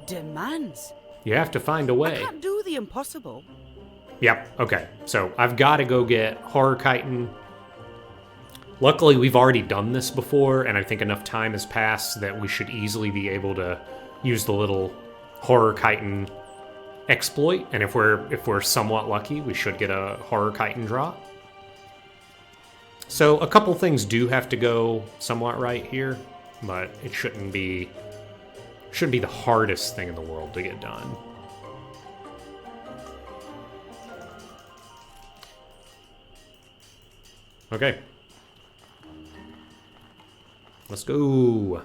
Demands. You have to find a I way. can't do the impossible. Yep, okay. So I've got to go get horror chitin. Luckily, we've already done this before, and I think enough time has passed that we should easily be able to use the little horror chitin exploit, and if we're somewhat lucky, we should get a horror chitin drop. So a couple things do have to go somewhat right here, but it shouldn't be the hardest thing in the world to get done. Okay. Let's go.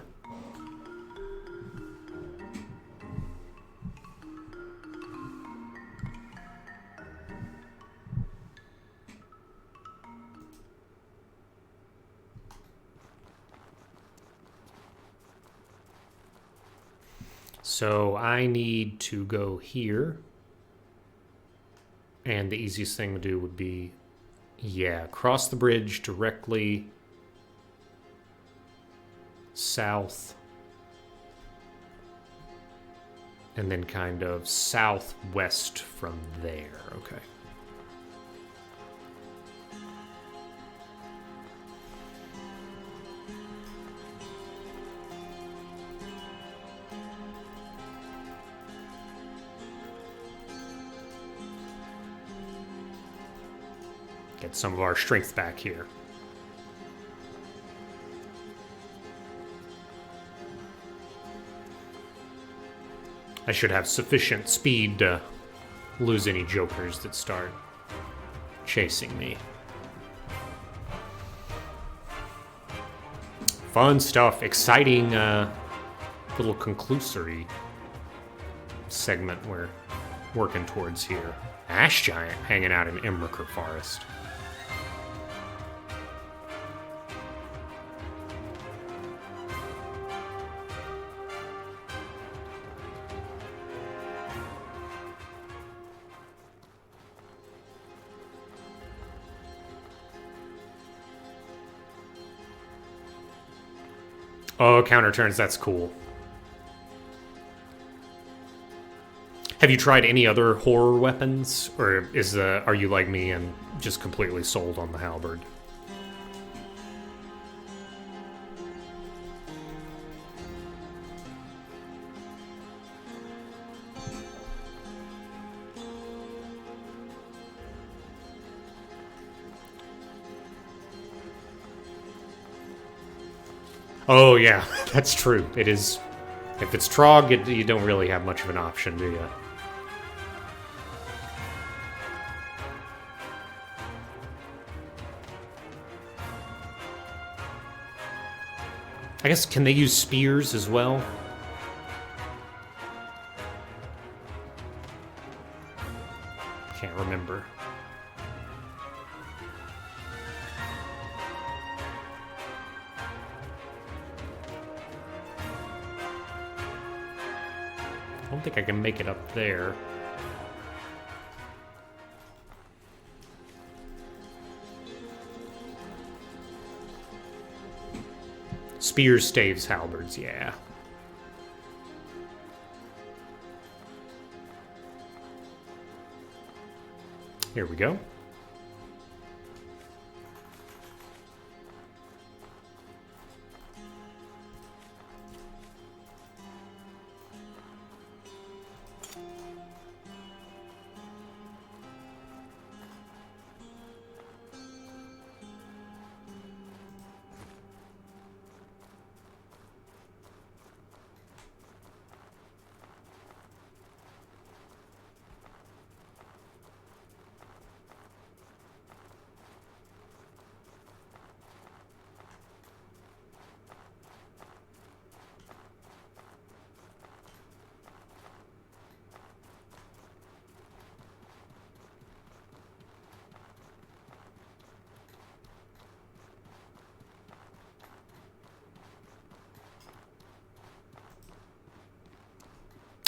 So I need to go here. And the easiest thing to do would be, yeah, cross the bridge directly south. And then kind of southwest from there. Okay. Get some of our strength back here. I should have sufficient speed to lose any jokers that start chasing me. Fun stuff. Exciting little conclusory segment we're working towards here. Ash giant hanging out in Emriker Forest. Oh, counter turns, that's cool. Have you tried any other horror weapons? Or are you like me and just completely sold on the halberd? Oh yeah, that's true. It is. If it's Trog, you don't really have much of an option, do you? I guess, can they use spears as well? Can't remember. I don't think I can make it up there. Spears, staves, halberds, yeah. Here we go.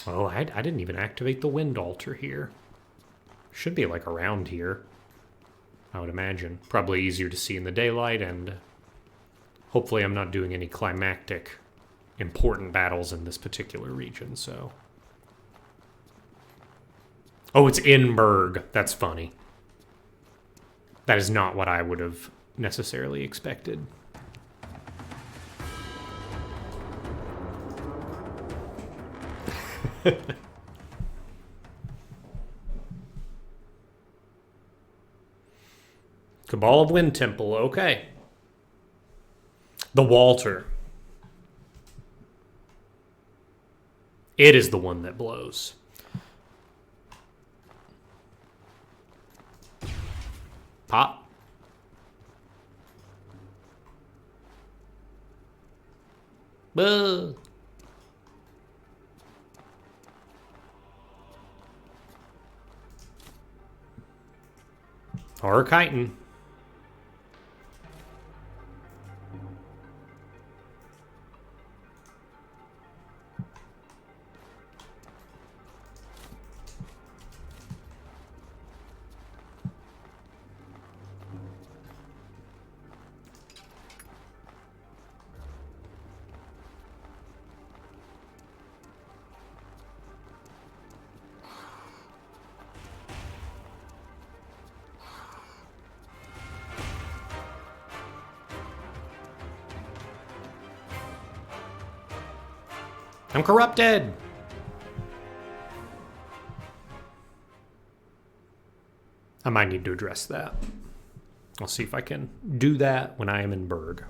Oh, I didn't even activate the wind altar here. Should be like around here, I would imagine. Probably easier to see in the daylight, and hopefully I'm not doing any climactic important battles in this particular region, so Oh, it's in Berg. That's funny. That is not what I would have necessarily expected. Cabal of Wind Temple, okay. The Walter. It is the one that blows. Pop. Buh. Or chitin. I'm corrupted. I might need to address that. I'll see if I can do that when I am in Berg.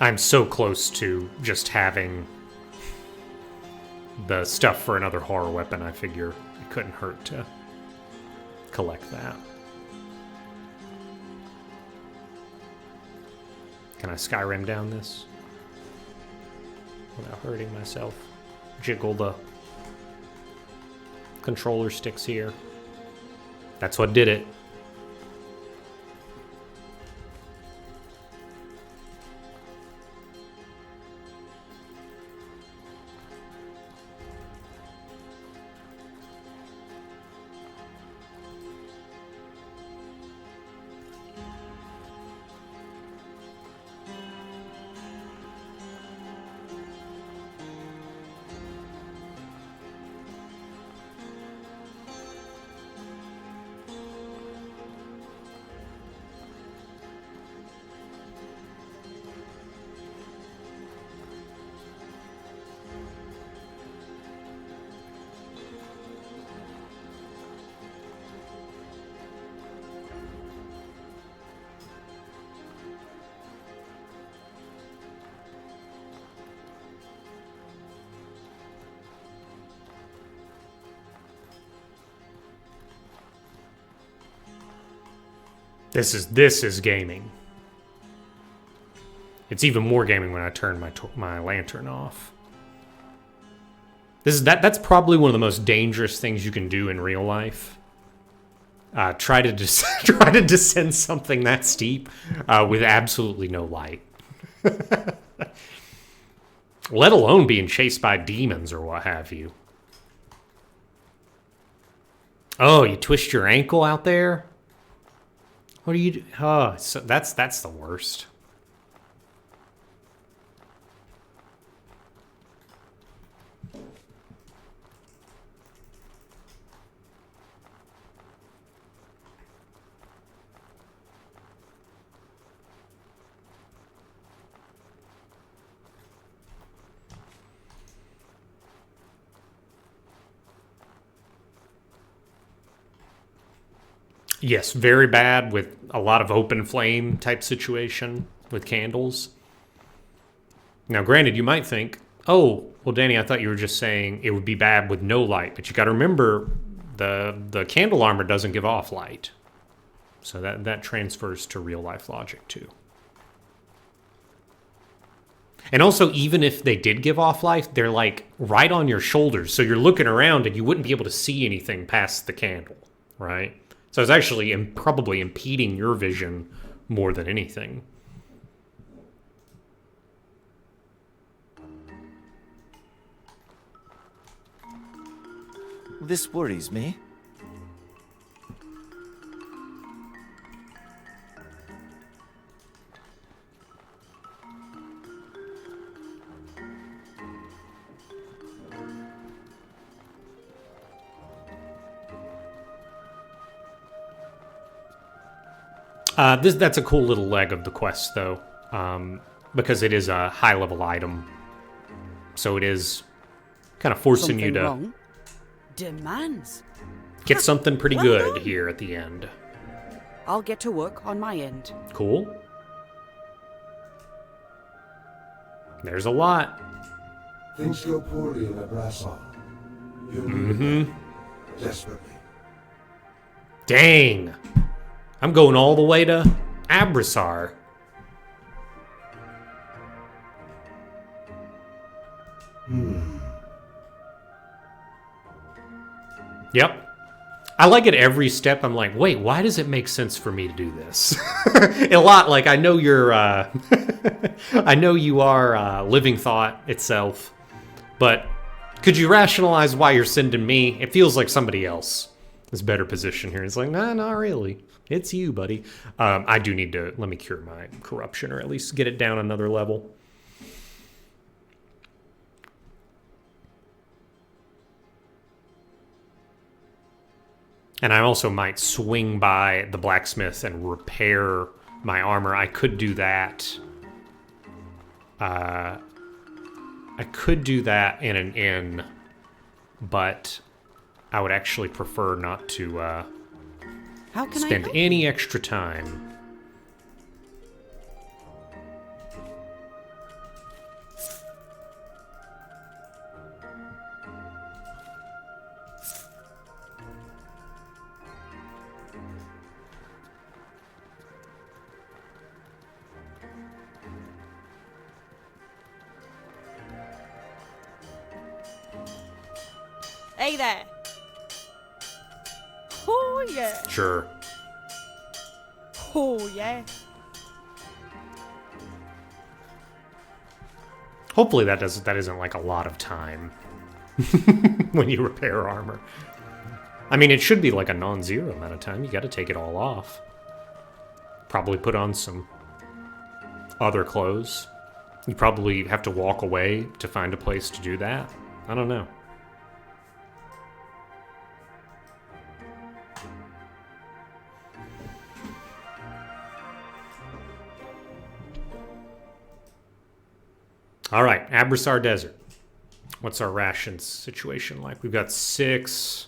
I'm so close to just having the stuff for another horror weapon, I figure it couldn't hurt to collect that. Can I Skyrim down this without hurting myself? Jiggle the controller sticks here. That's what did it. This is gaming. It's even more gaming when I turn my lantern off. That's probably one of the most dangerous things you can do in real life. Try to descend something that steep with absolutely no light. Let alone being chased by demons or what have you. Oh, you twist your ankle out there? What do you do? Oh, so that's the worst. Yes, very bad with a lot of open flame type situation with candles. Now, granted, you might think, oh, well, Danny, I thought you were just saying it would be bad with no light. But you got to remember, the candle armor doesn't give off light. So that transfers to real life logic, too. And also, even if they did give off light, they're like right on your shoulders. So you're looking around and you wouldn't be able to see anything past the candle, right? So it's actually probably impeding your vision more than anything. This worries me. That's a cool little leg of the quest, though, because it is a high-level item. So it is kind of forcing you to Wrong? Demands. get something pretty good here at the end. I'll get to work on my end. Cool. There's a lot. Things go poorly in Abrasar. You'll need help. Desperately. Dang. I'm going all the way to Abrasar. Yep. I like it every step. I'm like, wait, why does it make sense for me to do this? A lot like I know you're, I know you are living thought itself, but could you rationalize why you're sending me? It feels like somebody else is better positioned here. It's like, nah, not really. It's you, buddy. I do need to, let me cure my corruption or at least get it down another level. And I also might swing by the blacksmith and repair my armor. I could do that. I could do that in an inn, but I would actually prefer not to How can spend I help? any extra time. Hey there. Oh, yeah. Sure. Oh, yeah. Hopefully that isn't like a lot of time when you repair armor. I mean, it should be like a non-zero amount of time. You got to take it all off. Probably put on some other clothes. You probably have to walk away to find a place to do that. I don't know. All right, Abrasar Desert. What's our rations situation like? We've got 6.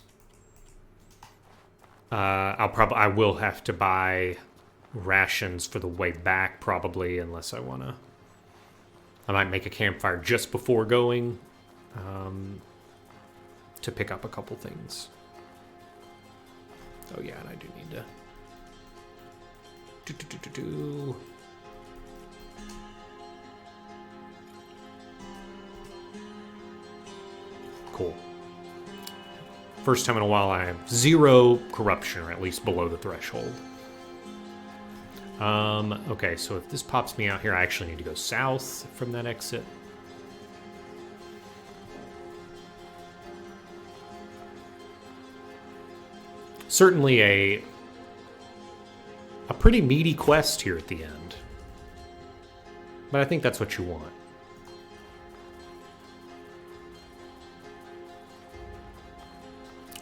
I will have to buy rations for the way back probably, unless I want to. I might make a campfire just before going to pick up a couple things. Oh yeah, and I do need to. Cool. First time in a while I have 0 corruption, or at least below the threshold. Okay, so if this pops me out here, I actually need to go south from that exit. Certainly a pretty meaty quest here at the end. But I think that's what you want.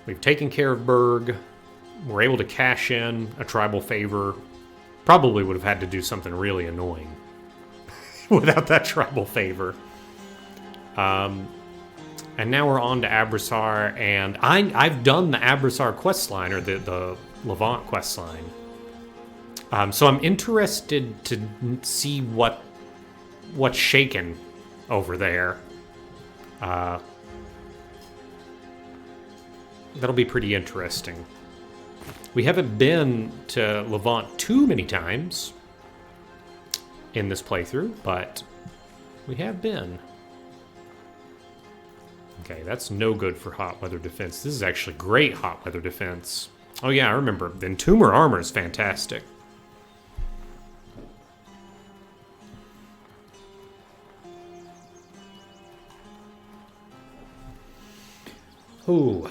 We've taken care of Berg. We're able to cash in a tribal favor. Probably would have had to do something really annoying without that tribal favor. And now we're on to Abrasar, and I've done the Abrasar questline, or the Levant questline. So I'm interested to see what's shaken over there. That'll be pretty interesting. We haven't been to Levant too many times in this playthrough, but We have been. Okay, that's no good for hot weather defense. This is actually great hot weather defense. Oh yeah, I remember. The Entomber armor is fantastic. Ooh.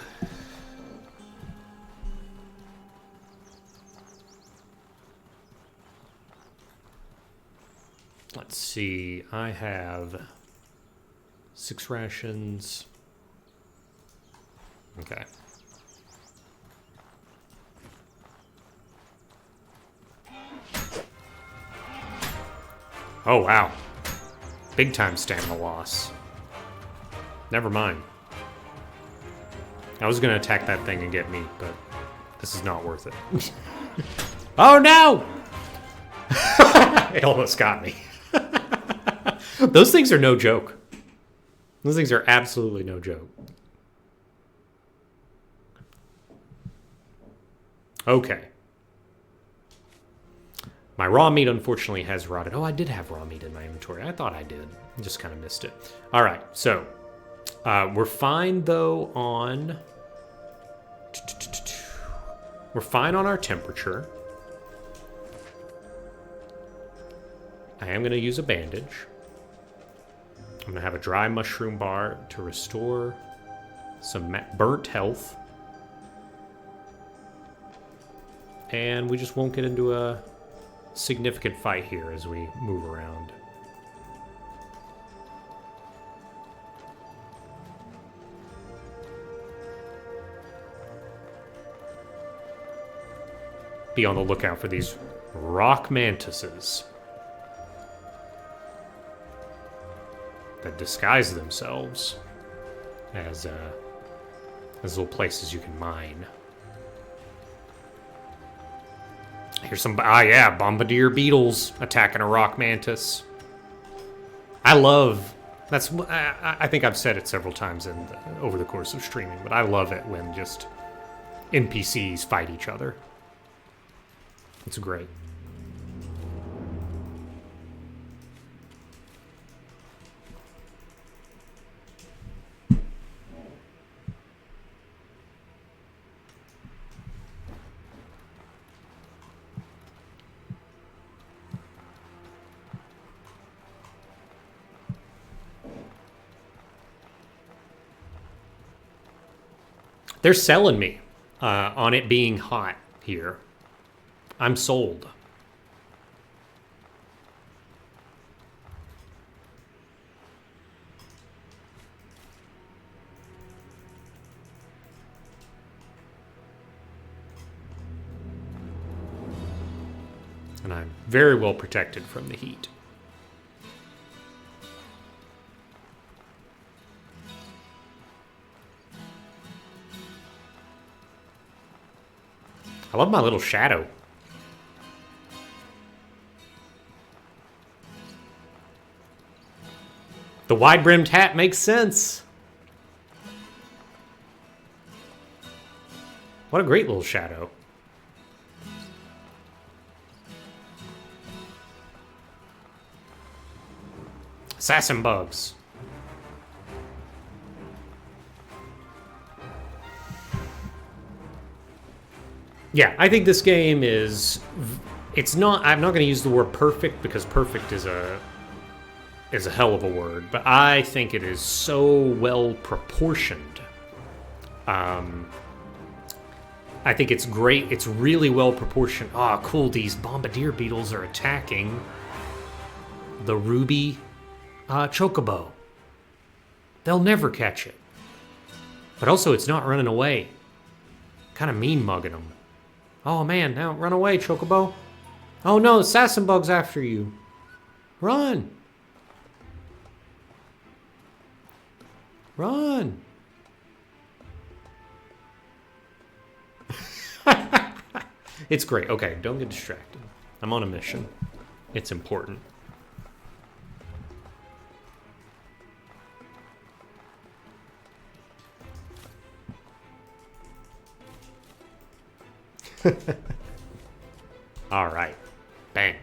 Let's see. I have 6 rations. Okay. Oh, wow. Big time stamina loss. Never mind. I was going to attack that thing and get meat, but this is not worth it. Oh, no! It almost got me. Those things are no joke. Those things are absolutely no joke. Okay. My raw meat, unfortunately, has rotted. Oh, I did have raw meat in my inventory. I thought I did. I just kind of missed it. All right, so we're fine, though, on... We're fine on our temperature. I am going to use a bandage. I'm going to have a dry mushroom bar to restore some burnt health. And we just won't get into a significant fight here as we move around. Be on the lookout for these rock mantises that disguise themselves as little places you can mine. Here's some, yeah, bombardier beetles attacking a rock mantis. I love, I think I've said it several times over the course of streaming, but I love it when just NPCs fight each other. It's great. They're selling me on it being hot here. I'm sold. And I'm very well protected from the heat. I love my little shadow. The wide-brimmed hat makes sense. What a great little shadow. Assassin bugs. Yeah, I think this game is... It's not... I'm not going to use the word perfect because perfect is a hell of a word, but I think it is so well proportioned. I think it's great. It's really well proportioned. Ah, cool. These bombardier beetles are attacking the ruby chocobo. They'll never catch it. But also, it's not running away. Kind of mean mugging them. Oh man, now run away, chocobo. Oh no, assassin bug's after you. Run. Run! It's great. Okay, don't get distracted. I'm on a mission. It's important. All right. Bang.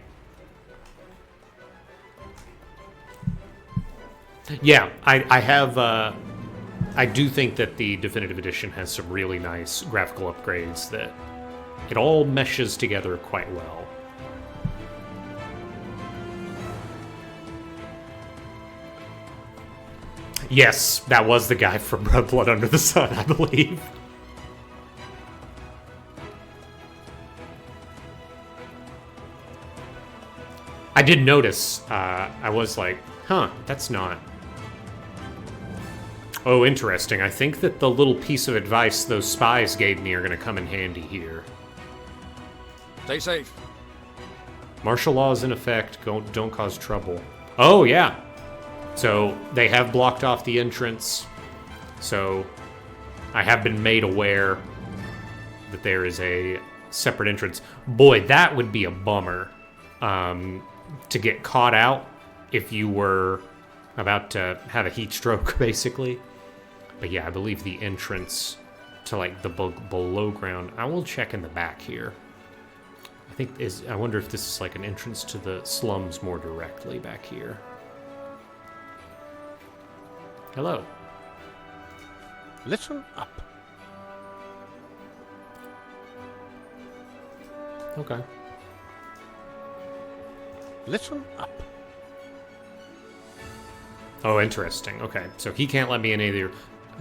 Yeah, I have. I do think that the definitive edition has some really nice graphical upgrades that it all meshes together quite well. Yes, that was the guy from Blood Under the Sun, I believe. I did notice, I was like, huh, that's not... Oh, interesting. I think that the little piece of advice those spies gave me are going to come in handy here. Stay safe. Martial law is in effect. Don't cause trouble. Oh, yeah. So they have blocked off the entrance. So I have been made aware that there is a separate entrance. Boy, that would be a bummer to get caught out if you were about to have a heat stroke, basically. But yeah, I believe the entrance to like the below ground. I will check in the back here. I wonder if this is like an entrance to the slums more directly back here. Hello. Listen up. Okay. Listen up. Oh, interesting. Okay, so he can't let me in either,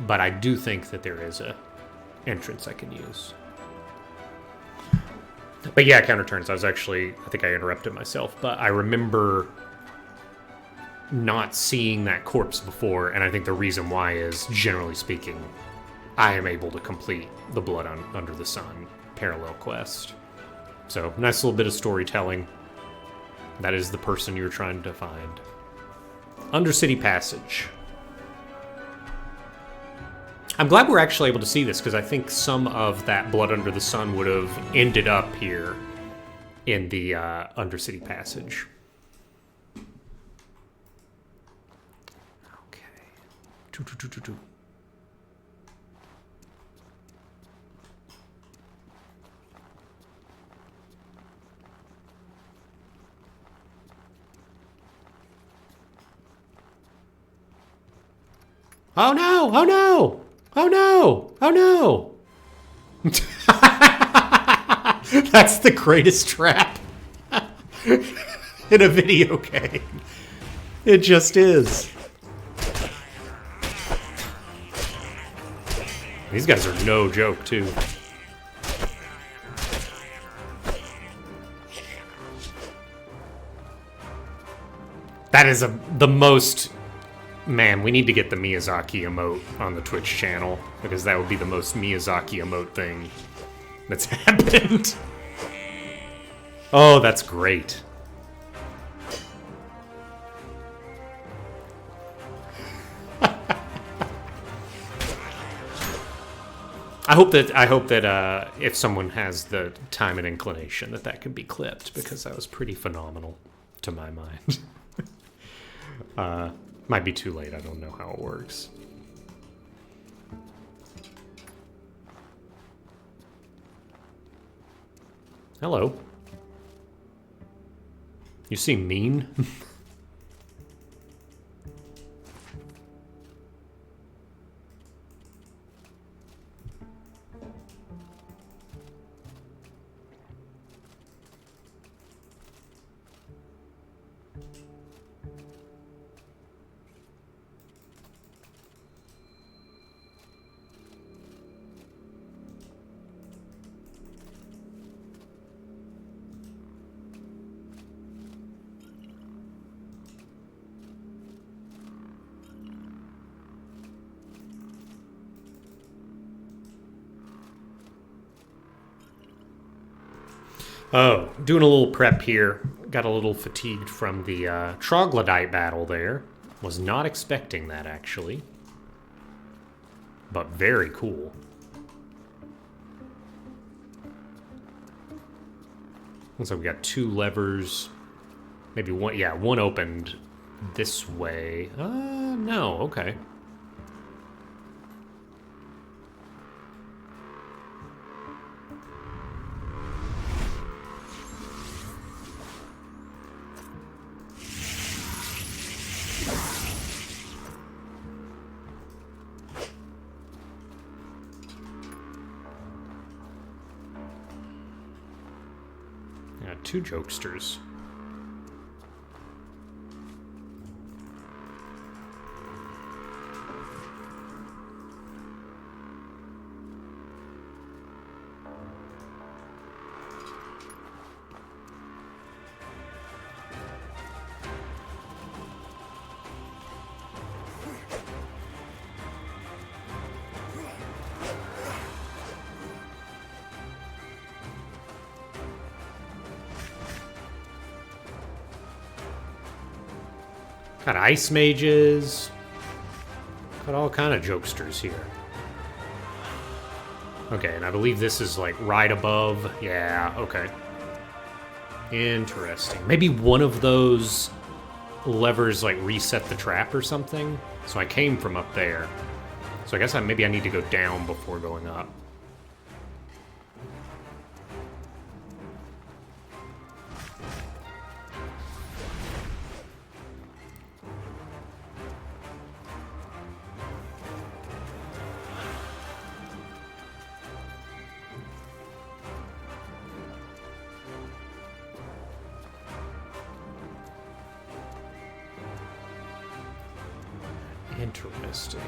but I do think that there is a entrance I can use. But yeah, counter turns. I think I interrupted myself, but I remember not seeing that corpse before, and I think the reason why is, generally speaking, I am able to complete the Blood Under the Sun parallel quest. So, nice little bit of storytelling. That is the person you're trying to find. Undercity Passage. I'm glad we're actually able to see this, because I think some of that Blood Under the Sun would have ended up here in the Undercity Passage. Okay. Oh no! Oh no! Oh no! Oh no! That's the greatest trap in a video game. It just is. These guys are no joke, too. That is the most... Man, we need to get the Miyazaki emote on the Twitch channel, because that would be the most Miyazaki emote thing that's happened. Oh, that's great. I hope that if someone has the time and inclination, that can be clipped, because that was pretty phenomenal to my mind. Might be too late. I don't know how it works. Hello. You seem mean. Oh, doing a little prep here. Got a little fatigued from the troglodyte battle there. Was not expecting that, actually. But very cool. Looks like we got two levers. Maybe one, yeah, one opened this way. No, okay. two jokesters. Got ice mages. Got all kind of jokesters here. Okay, and I believe this is like right above. Yeah, okay. Interesting. Maybe one of those levers like reset the trap or something. So I came from up there. So I guess maybe I need to go down before going up. Interesting.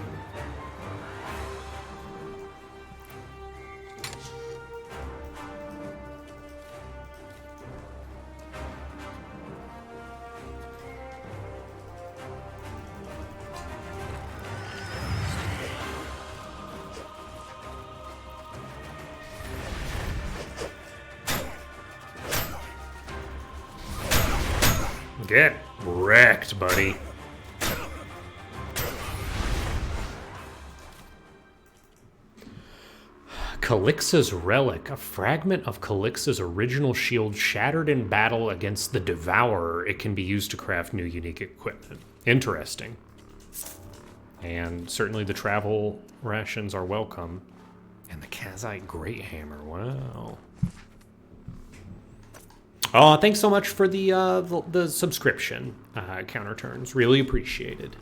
Get wrecked, buddy. Calixa's Relic. A fragment of Calixa's original shield shattered in battle against the Devourer. It can be used to craft new unique equipment. Interesting. And certainly the travel rations are welcome. And the Kazite Great Hammer. Wow. Oh, thanks so much for the subscription, Counter Turns. Really appreciated.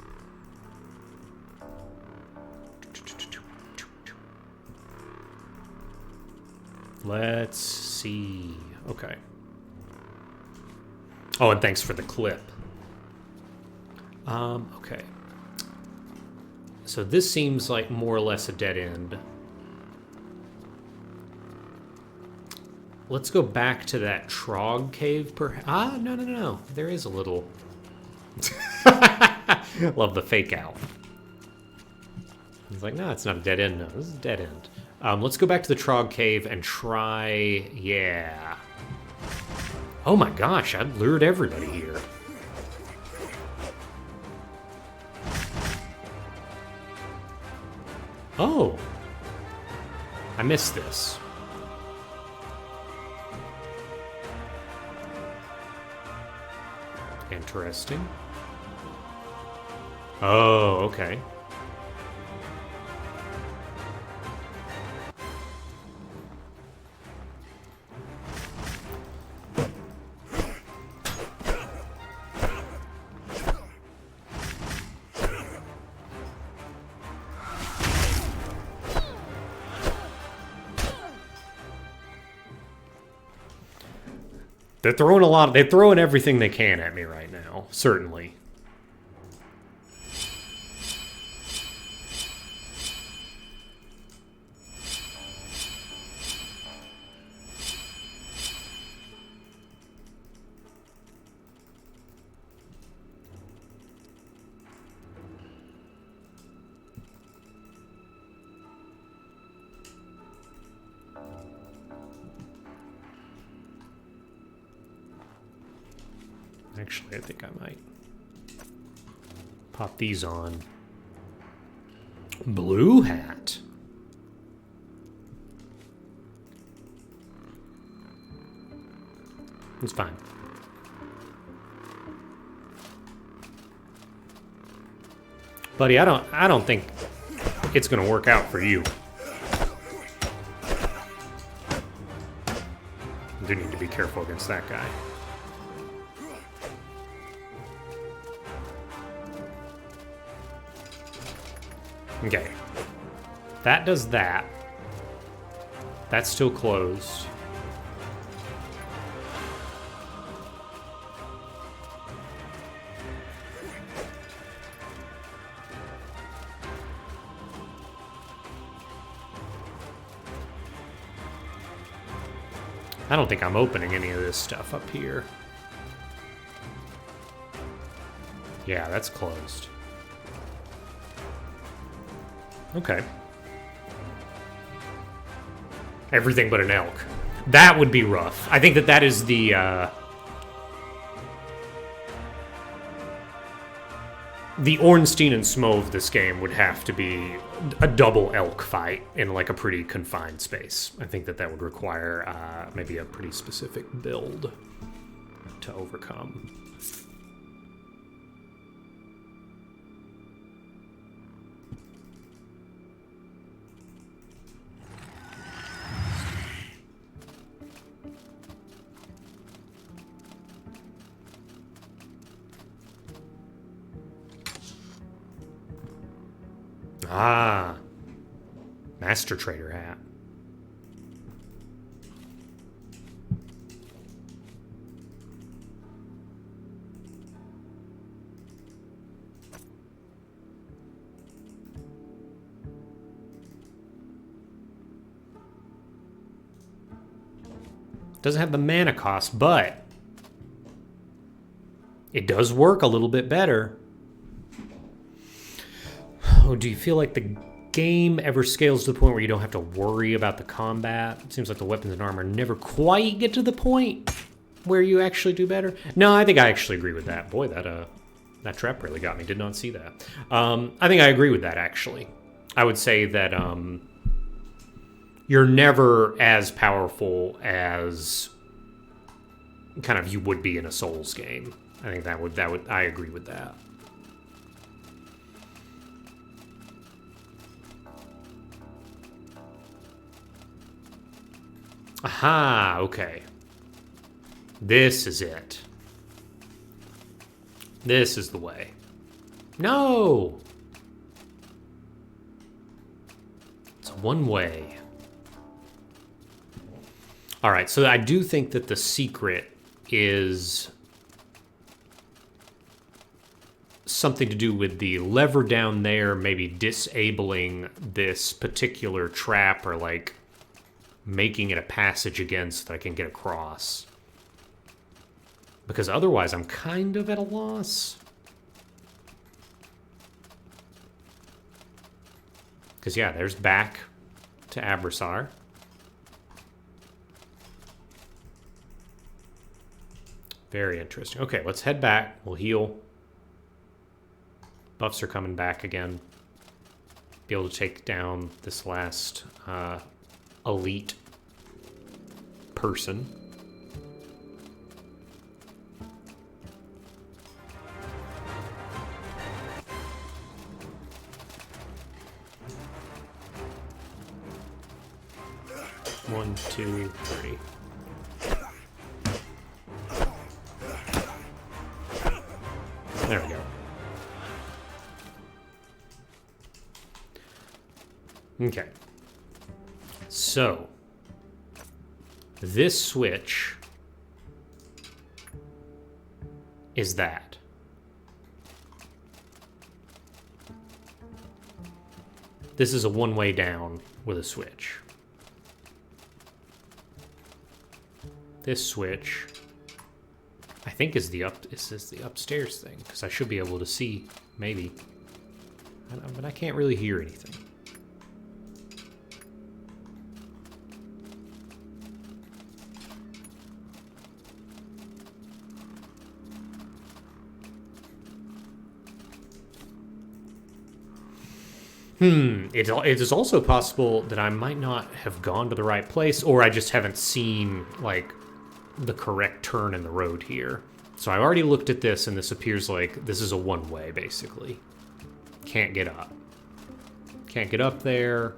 Let's see. Okay. Oh, and thanks for the clip. Okay. So this seems like more or less a dead end. Let's go back to that Trog cave, perhaps. No. There is a little... Love the fake out. He's like, no, it's not a dead end. No, this is a dead end. Let's go back to the Trog cave and try... Yeah. Oh my gosh, I lured everybody here. Oh. I missed this. Interesting. Oh, okay. They're throwing everything they can at me right now, certainly. Actually, I think I might pop these on. Blue hat. It's fine. Buddy, I don't think it's gonna work out for you. I do need to be careful against that guy. Okay. That does that. That's still closed. I don't think I'm opening any of this stuff up here. Yeah, that's closed. Okay. Everything but an elk. That would be rough. I think that that is the Ornstein and Smo of this game would have to be a double elk fight in like a pretty confined space. I think that that would require maybe a pretty specific build to overcome. Ah, Master Trader hat. Doesn't have the mana cost, but it does work a little bit better. Oh, do you feel like the game ever scales to the point where you don't have to worry about the combat? It seems like the weapons and armor never quite get to the point where you actually do better. No, I think I actually agree with that. Boy, that trap really got me. Did not see that. I think I agree with that, actually. I would say that you're never as powerful as kind of you would be in a Souls game. I think that would I agree with that. Aha, okay. This is it. This is the way. No! It's one way. Alright, so I do think that the secret is something to do with the lever down there, maybe disabling this particular trap or like making it a passage again so that I can get across. Because otherwise I'm kind of at a loss. Because yeah, there's back to Abrasar. Very interesting. Okay, let's head back. We'll heal. Buffs are coming back again. Be able to take down this last elite person. One, two, three. There we go. Okay. So, this switch is that. This is a one-way down with a switch. This switch, I think, is the upstairs thing, because I should be able to see, maybe. But I can't really hear anything. It is also possible that I might not have gone to the right place, or I just haven't seen, like, the correct turn in the road here. So I already looked at this, and this appears like this is a one-way, basically. Can't get up. Can't get up there.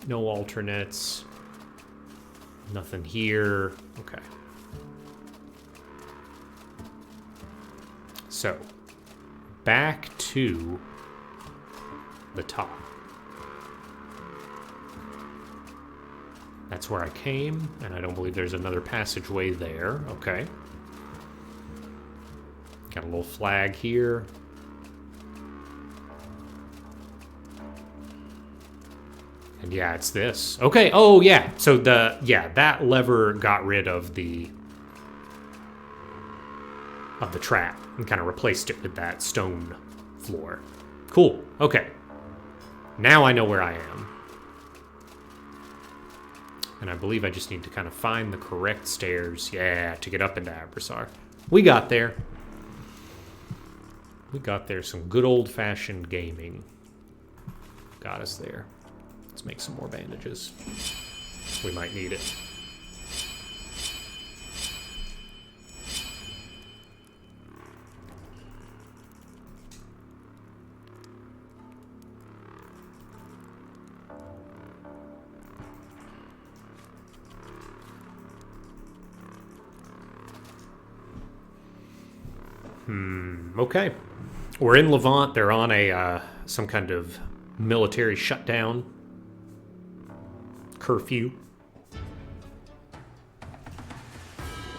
No alternates. Nothing here. Okay. So, back to the top. That's where I came, and I don't believe there's another passageway there. Okay. Got a little flag here. And yeah, it's this. Okay, oh yeah. So that lever got rid of the trap and kind of replaced it with that stone floor. Cool. Okay. Now I know where I am. And I believe I just need to kind of find the correct stairs, yeah, to get up into Abrasar. We got there. We got there. Some good old-fashioned gaming got us there. Let's make some more bandages. We might need it. Okay. We're in Levant. They're on a some kind of military shutdown. Curfew.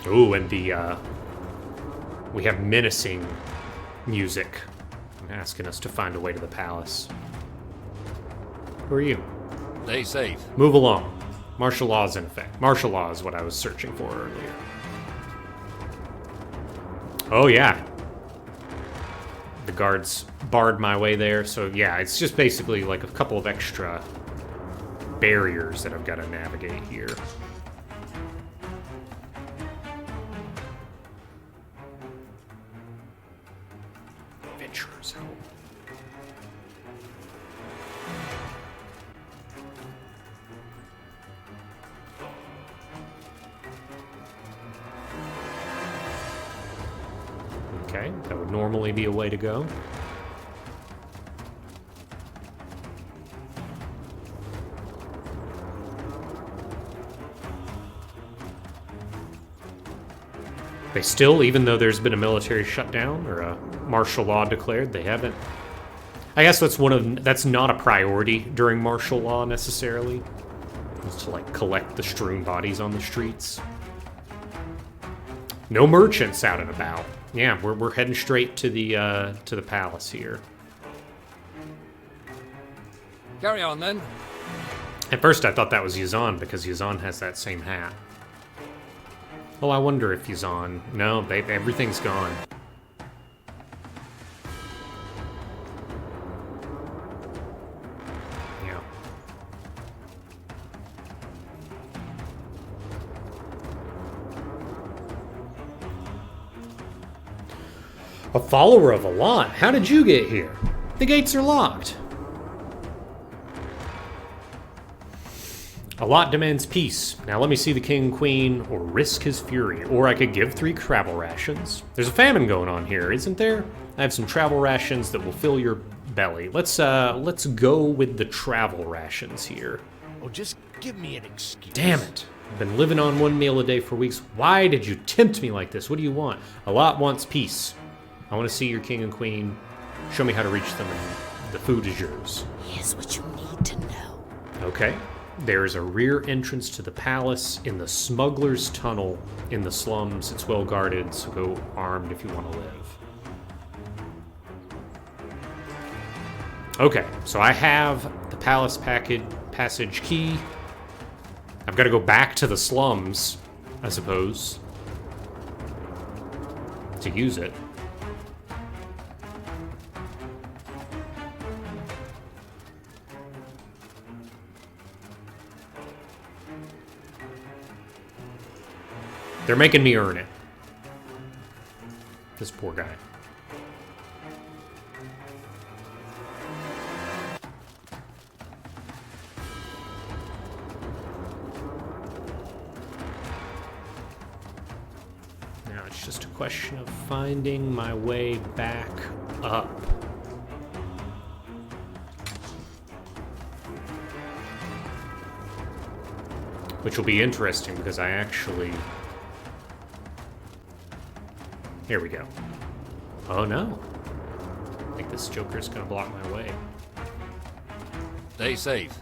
Ooh, and we have menacing music asking us to find a way to the palace. Who are you? Stay safe. Move along. Martial law is in effect. Martial law is what I was searching for earlier. Oh, yeah. The guards barred my way there, so yeah, it's just basically like a couple of extra barriers that I've got to navigate here. Adventurer's Help. Okay, that would normally be a way to go. They still, even though there's been a military shutdown or a martial law declared, they haven't. I guess that's not a priority during martial law necessarily. Is to like collect the strewn bodies on the streets. No merchants out and about. Yeah, we're heading straight to the palace here. Carry on then. At first I thought that was Yazan because Yazan has that same hat. Oh, I wonder if Yazan. No, everything's gone. Yeah. A follower of Alan? How did you get here? The gates are locked. A lot demands peace. Now let me see the king, queen, or risk his fury. Or I could give 3 travel rations. There's a famine going on here, isn't there? I have some travel rations that will fill your belly. Let's go with the travel rations here. Oh, just give me an excuse. Damn it. I've been living on 1 meal a day for weeks. Why did you tempt me like this? What do you want? A lot wants peace. I want to see your king and queen. Show me how to reach them, and the food is yours. Here's what you need to know. Okay. There is a rear entrance to the palace in the smuggler's tunnel in the slums. It's well guarded, so go armed if you want to live. Okay, so I have the palace passage key. I've got to go back to the slums, I suppose, to use it. They're making me earn it. This poor guy. Now it's just a question of finding my way back up. Which will be interesting because I actually... Here we go. Oh no. I think this Joker's gonna block my way. Stay safe.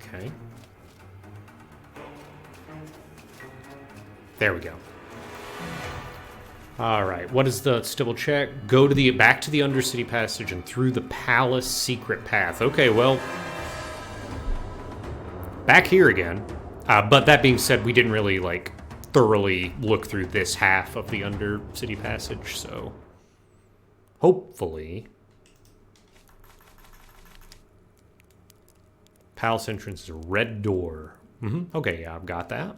Okay. There we go. All right, what is the, let's double check. Go to the, back to the Undercity Passage and through the Palace Secret Path. Okay, well, back here again. But that being said, we didn't really, like, thoroughly look through this half of the Undercity Passage, so hopefully. Palace entrance is a red door. Okay, yeah, I've got that.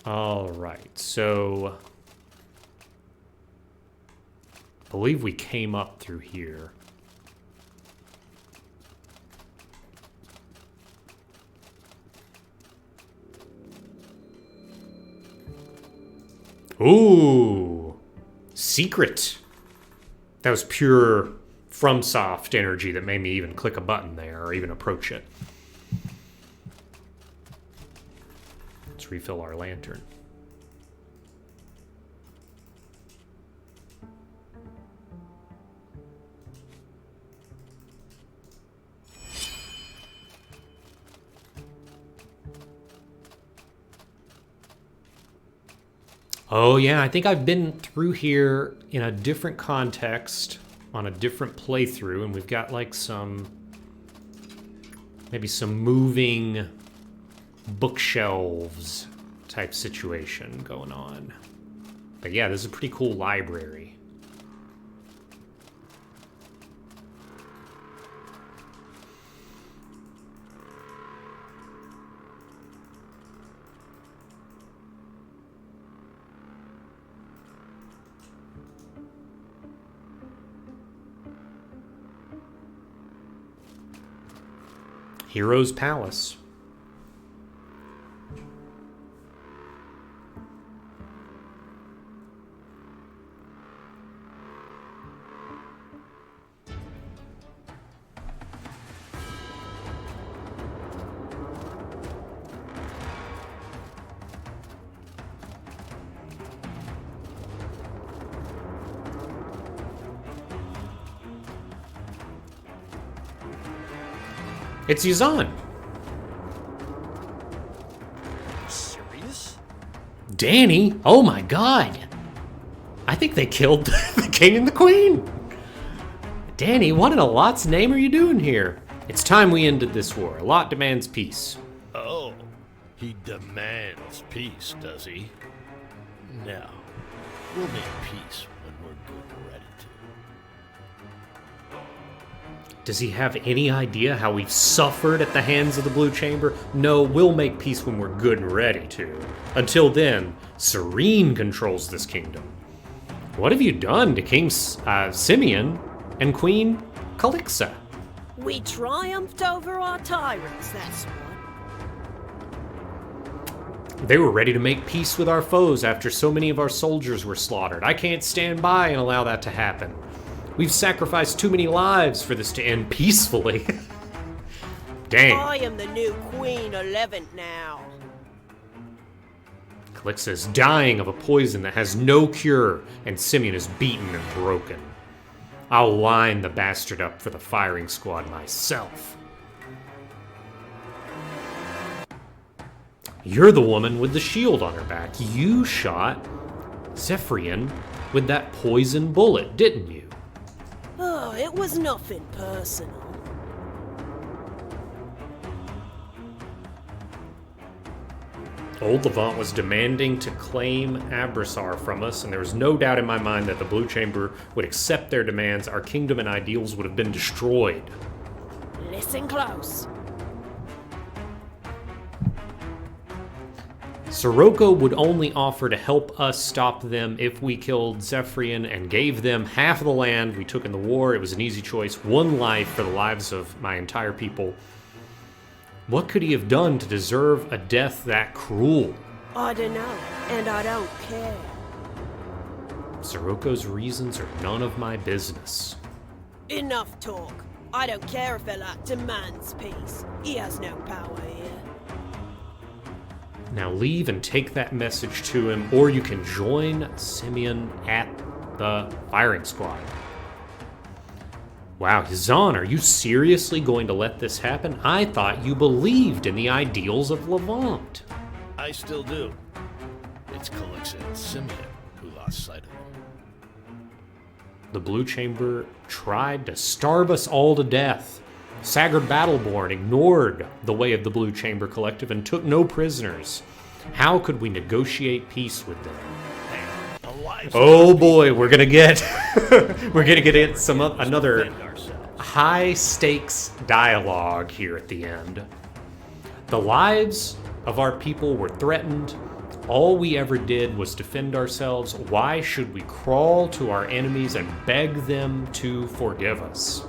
All right, so I believe we came up through here. Ooh, secret. That was pure FromSoft energy that made me even click a button there or even approach it. Let's refill our lantern. Oh yeah, I think I've been through here in a different context on a different playthrough, and we've got like some, maybe some moving bookshelves type situation going on. But yeah, this is a pretty cool library. Hero's Palace. It's Yazan. Serious? Danny? Oh my god. I think they killed the king and the queen. Danny, what in a lot's name are you doing here? It's time we ended this war. A lot demands peace. Oh, he demands peace, does he? No, we'll make peace when we're good and ready to. Does he have any idea how we've suffered at the hands of the Blue Chamber? No, we'll make peace when we're good and ready to. Until then, Serene controls this kingdom. What have you done to King Simeon and Queen Calixa? We triumphed over our tyrants, that's what. They were ready to make peace with our foes after so many of our soldiers were slaughtered. I can't stand by and allow that to happen. We've sacrificed too many lives for this to end peacefully. Dang. I am the new Queen of Levant now. Calixa is dying of a poison that has no cure, and Simeon is beaten and broken. I'll line the bastard up for the firing squad myself. You're the woman with the shield on her back. You shot Zephyrian with that poison bullet, didn't you? Oh, it was nothing personal. Old Levant was demanding to claim Abrasar from us, and there was no doubt in my mind that the Blue Chamber would accept their demands. Our kingdom and ideals would have been destroyed. Listen close. Sirocco would only offer to help us stop them if we killed Zephyrian and gave them half of the land we took in the war. It was an easy choice. One life for the lives of my entire people. What could he have done to deserve a death that cruel? I don't know, and I don't care. Sirocco's reasons are none of my business. Enough talk. I don't care if Elat demands peace. He has no power here. Now leave and take that message to him, or you can join Simeon at the firing squad. Wow, Yazan, are you seriously going to let this happen? I thought you believed in the ideals of Levant. I still do. It's Calixa and Simeon who lost sight of them. The Blue Chamber tried to starve us all to death. Sagard Battleborn ignored the way of the Blue Chamber Collective and took no prisoners. How could we negotiate peace with them? Oh boy, we're gonna get another high stakes dialogue here at the end. The lives of our people were threatened. All we ever did was defend ourselves. Why should we crawl to our enemies and beg them to forgive us?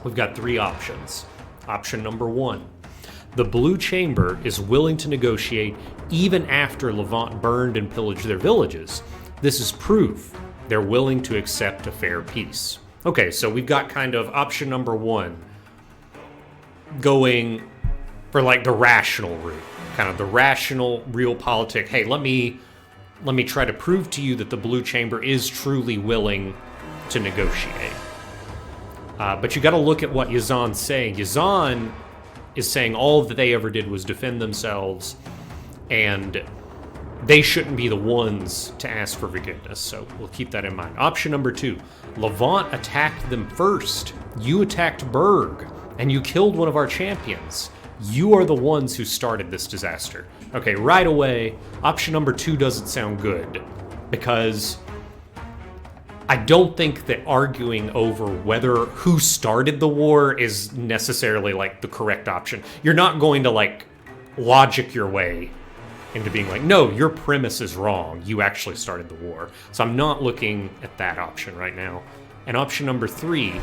We've got three options. Option number one, the Blue Chamber is willing to negotiate even after Levant burned and pillaged their villages. This is proof they're willing to accept a fair peace. Okay, so we've got kind of option number one going for like the rational route, kind of the rational, realpolitik. Hey, let me try to prove to you that the Blue Chamber is truly willing to negotiate. But you got to look at what Yazan's saying. Yazan is saying all that they ever did was defend themselves, and they shouldn't be the ones to ask for forgiveness, so we'll keep that in mind. Option number two, Levant attacked them first. You attacked Berg, and you killed one of our champions. You are the ones who started this disaster. Okay, right away, option number two doesn't sound good, because I don't think that arguing over whether who started the war is necessarily like the correct option. You're not going to like logic your way into being like, no, your premise is wrong. You actually started the war. So I'm not looking at that option right now. And option number three,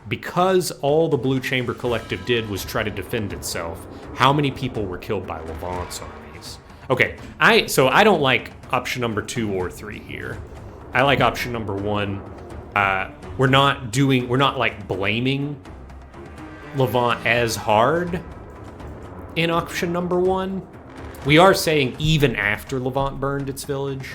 because all the Blue Chamber Collective did was try to defend itself, how many people were killed by Levant's armies? Okay, so I don't like option number two or three here. I like option number one. We're not like blaming Levant as hard in option number one. We are saying even after Levant burned its village.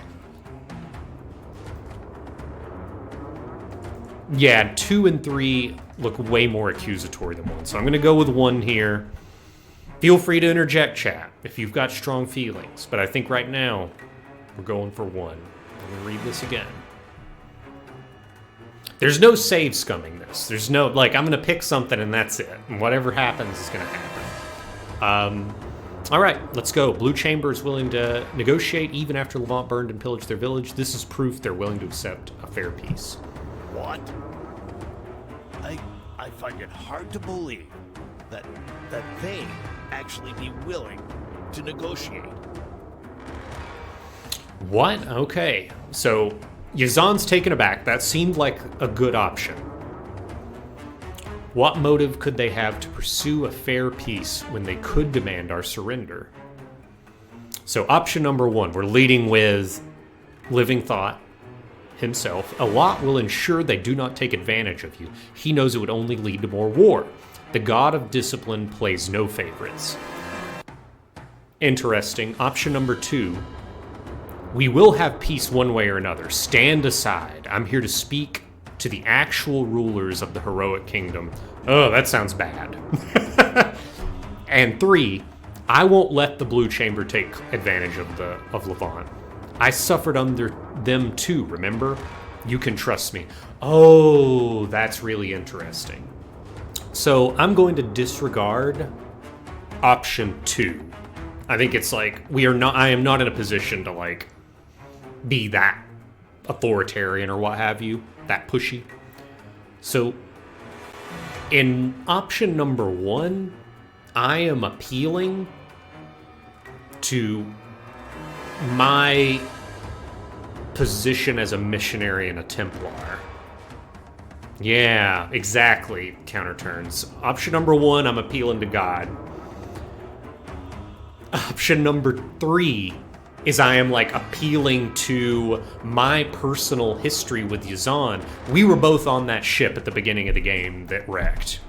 Yeah, 2 and 3 look way more accusatory than 1. So I'm going to go with 1 here. Feel free to interject, chat, if you've got strong feelings. But I think right now, we're going for 1. I'm going to read this again. There's no save scumming this. There's no, like, I'm going to pick something and that's it. And whatever happens is going to happen. All right, let's go. Blue Chamber is willing to negotiate even after Levant burned and pillaged their village. This is proof they're willing to accept a fair peace. What? I find it hard to believe that they actually be willing to negotiate. What? Okay. So Yazan's taken aback. That seemed like a good option. What motive could they have to pursue a fair peace when they could demand our surrender? So option number 1, we're leading with Living Thought himself. A lot will ensure they do not take advantage of you. He knows it would only lead to more war. The god of discipline plays no favorites. Interesting. Option number 2, we will have peace one way or another. Stand aside. I'm here to speak to the actual rulers of the heroic kingdom. Oh, that sounds bad. And 3, I won't let the Blue Chamber take advantage of Levant. I suffered under them too, remember? You can trust me. Oh, that's really interesting. So I'm going to disregard option 2. I think it's like I am not in a position to like be that authoritarian or what have you, that pushy. So in option number 1, I am appealing to my position as a missionary and a Templar. Yeah, exactly, counterturns. Option number 1, I'm appealing to God. Option number 3 is I am like appealing to my personal history with Yazan. We were both on that ship at the beginning of the game that wrecked.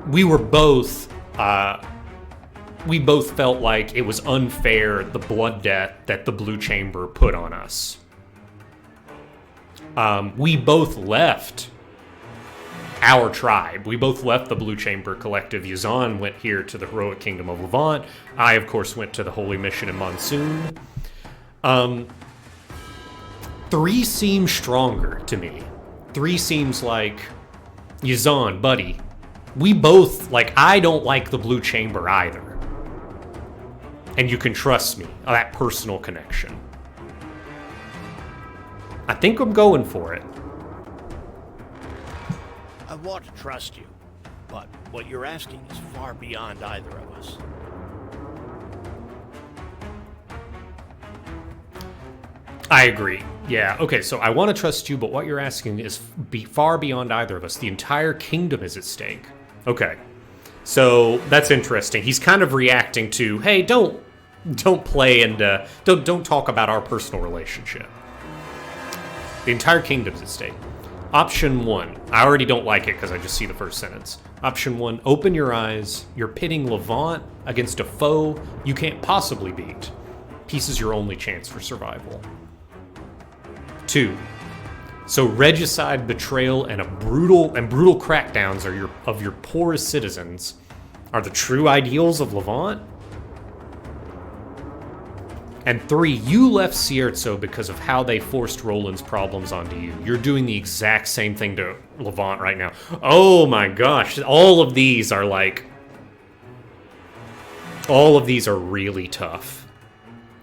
We both felt like it was unfair, the blood debt that the Blue Chamber put on us. We both left our tribe. We both left the Blue Chamber Collective. Yazan went here to the heroic kingdom of Levant. I, of course, went to the Holy Mission in Monsoon. 3 seems stronger to me. 3 seems like, Yazan, buddy, we both, like, I don't like the Blue Chamber either. And you can trust me, that personal connection. I think I'm going for it. I want to trust you, but what you're asking is far beyond either of us. I agree. Yeah, okay, so I want to trust you, but what you're asking is far beyond either of us. The entire kingdom is at stake. Okay, so that's interesting. He's kind of reacting to, hey, don't play and don't talk about our personal relationship. The entire kingdom's at stake. Option 1. I already don't like it because I just see the first sentence. Option 1, open your eyes. You're pitting Levant against a foe you can't possibly beat. Peace is your only chance for survival. 2. So regicide, betrayal, and brutal crackdowns of your poorest citizens are the true ideals of Levant. And 3, you left Sierzo because of how they forced Roland's problems onto you. You're doing the exact same thing to Levant right now. Oh my gosh, all of these are really tough.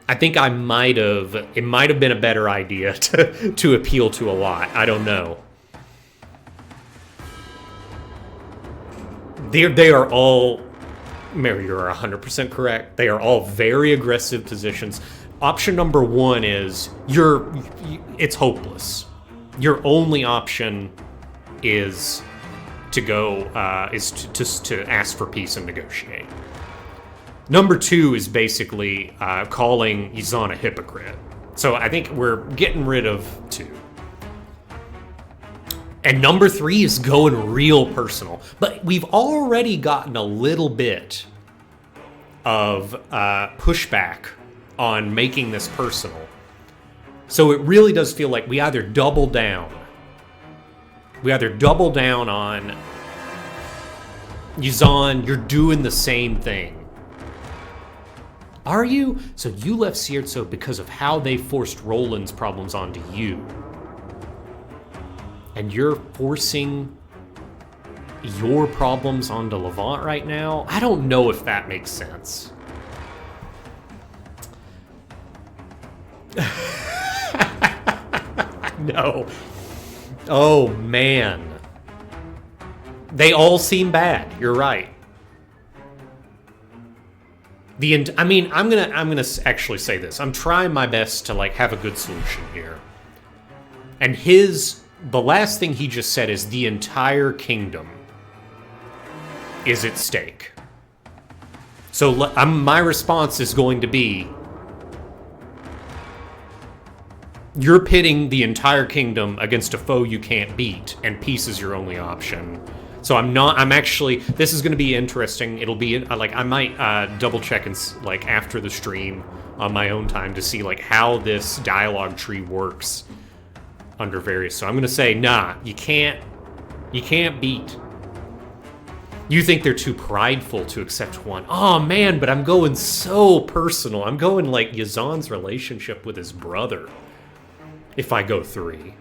I think it might have been a better idea to appeal to a lot. I don't know. They are all, Mary, you're 100% correct. They are all very aggressive positions. Option number 1 is it's hopeless. Your only option is to go to ask for peace and negotiate. Number 2 is basically calling Yazan a hypocrite. So I think we're getting rid of 2. And number 3 is going real personal. But we've already gotten a little bit of pushback on making this personal. So it really does feel like we either double down on Yazan, you're doing the same thing. Are you? So you left Sierzo because of how they forced Roland's problems onto you. And you're forcing your problems onto Levant right now? I don't know if that makes sense. No. Oh, man. They all seem bad. You're right. I'm gonna actually say this. I'm trying my best to have a good solution here. And the last thing he just said is the entire kingdom is at stake. So my response is going to be, you're pitting the entire kingdom against a foe you can't beat, and peace is your only option. So this is going to be interesting. It'll be, I might double check after the stream on my own time to see, how this dialogue tree works under various. So I'm going to say, nah, you can't beat. You think they're too prideful to accept one. Oh, man, but I'm going so personal. I'm going Yazan's relationship with his brother if I go 3.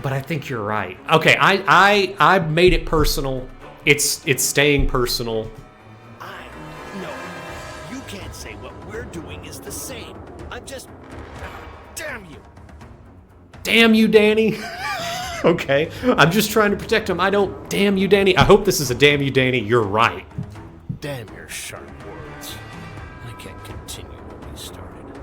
But I think you're right. Okay, I made it personal. It's staying personal. No, you can't say what we're doing is the same. I'm just... Damn you. Damn you, Danny. Okay, I'm just trying to protect him. Damn you, Danny. I hope this is a damn you, Danny. You're right. Damn your sharp words. I can't continue what we started.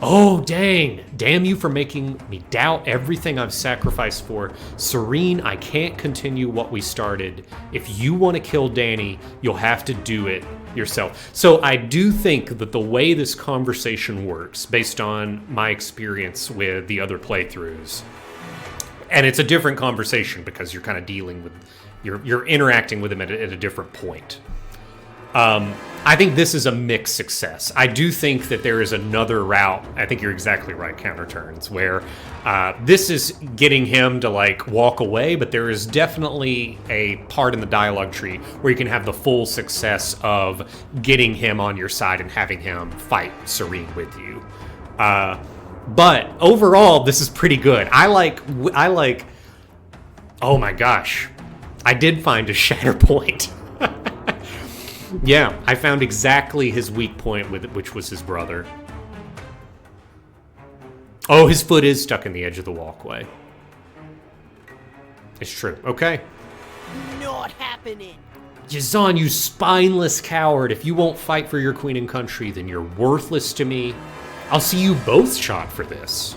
Oh, dang. Damn you for making me doubt everything I've sacrificed for. Serene, I can't continue what we started. If you want to kill Danny, you'll have to do it yourself. So I do think that the way this conversation works, based on my experience with the other playthroughs, and it's a different conversation because you're kind of dealing with, you're interacting with him at a different point. I think this is a mixed success. I do think that there is another route. I think you're exactly right, counter turns, where this is getting him to like walk away, but there is definitely a part in the dialogue tree where you can have the full success of getting him on your side and having him fight Serene with you. But overall, this is pretty good. I like, oh my gosh, I did find a shatter point. Yeah, I found exactly his weak point, which was his brother. Oh, his foot is stuck in the edge of the walkway. It's true. Okay. Not happening. Yazan, you spineless coward. If you won't fight for your queen and country, then you're worthless to me. I'll see you both shot for this.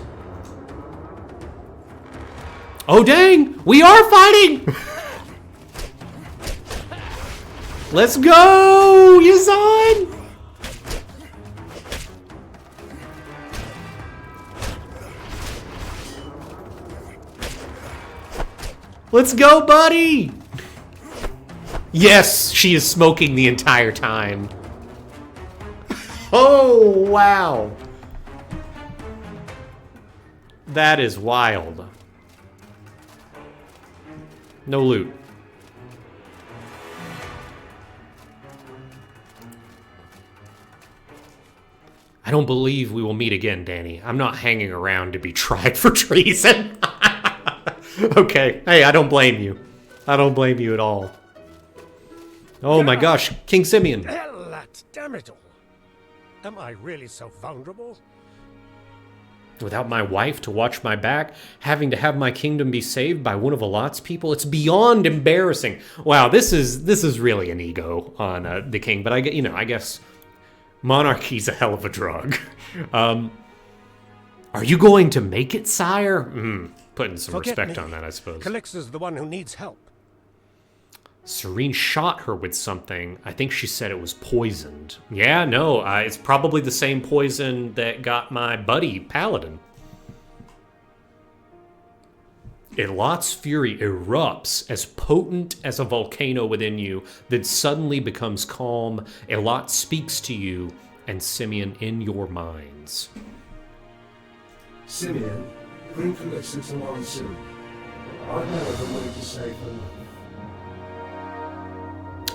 Oh, dang! We are fighting! Let's go, Yazan! Let's go, buddy! Yes, she is smoking the entire time. Oh, wow. That is wild. No loot. I don't believe we will meet again, Danny. I'm not hanging around to be tried for treason. Okay. Hey, I don't blame you. I don't blame you at all. Oh my gosh, King Simeon. Elat, damn it all. Am I really so vulnerable? Without my wife to watch my back, having to have my kingdom be saved by one of Alat's people, it's beyond embarrassing. Wow, this is really an ego on the king, but I guess monarchy's a hell of a drug. Are you going to make it, sire? Putting some respect on that, I suppose. Calixta's the one who needs help. Serene shot her with something. I think she said it was poisoned. Yeah, no, it's probably the same poison that got my buddy, Paladin. Elat's fury erupts as potent as a volcano within you, then suddenly becomes calm. Elat speaks to you and Simeon in your minds. Simeon, bring Calixta to Monsoon. I know of a way to save her life.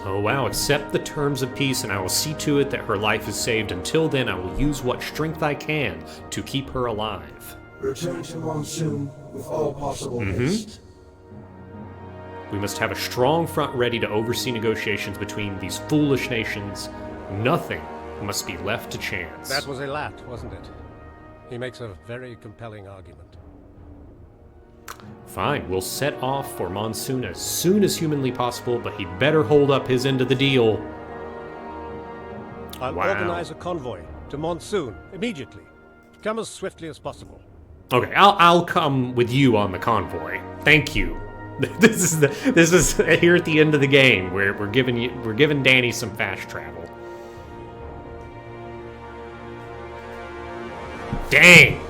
Oh wow, accept the terms of peace and I will see to it that her life is saved. Until then, I will use what strength I can to keep her alive. Return to Monsoon with all possible haste. We must have a strong front ready to oversee negotiations between these foolish nations. Nothing must be left to chance. That was Elat, wasn't it? He makes a very compelling argument. Fine, we'll set off for Monsoon as soon as humanly possible, but he'd better hold up his end of the deal. I'll organize a convoy to Monsoon immediately. Come as swiftly as possible. Okay, I'll come with you on the convoy. Thank you. This is here at the end of the game where we're giving Danny some fast travel. Dang.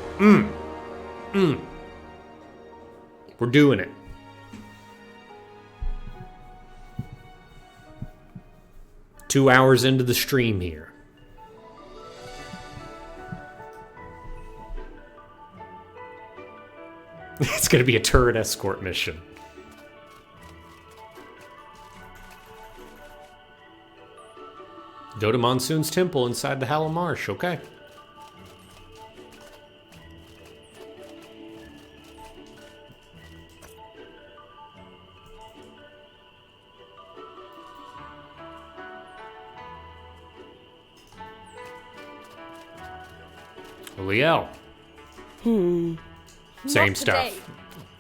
We're doing it. Two hours into the stream here. It's going to be a turret escort mission. Go to Monsoon's temple inside the Hallow Marsh, okay. Uliel. Same stuff.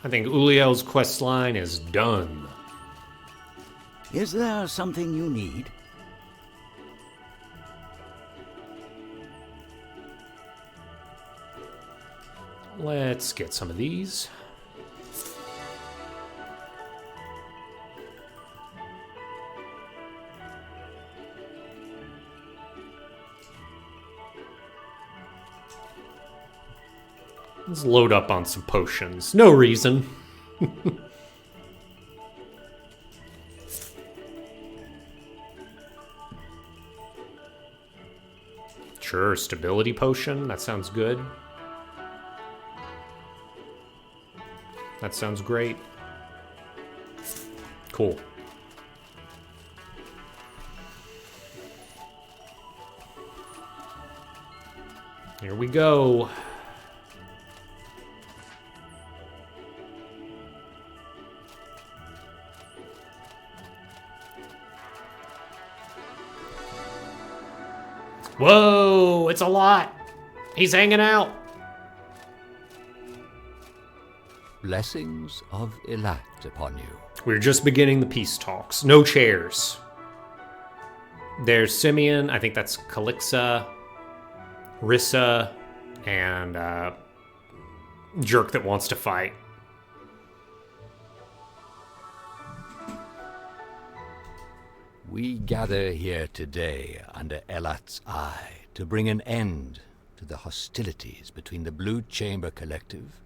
I think Uliel's quest line is done. Is there something you need? Let's get some of these. Let's load up on some potions. No reason. Sure, stability potion. That sounds good. That sounds great. Cool. Here we go. Whoa, it's a lot. He's hanging out. Blessings of Elat upon you. We're just beginning the peace talks. No chairs. There's Simeon, I think that's Calixa, Rissa, and Jerk that wants to fight. We gather here today under Elat's eye to bring an end to the hostilities between the Blue Chamber Collective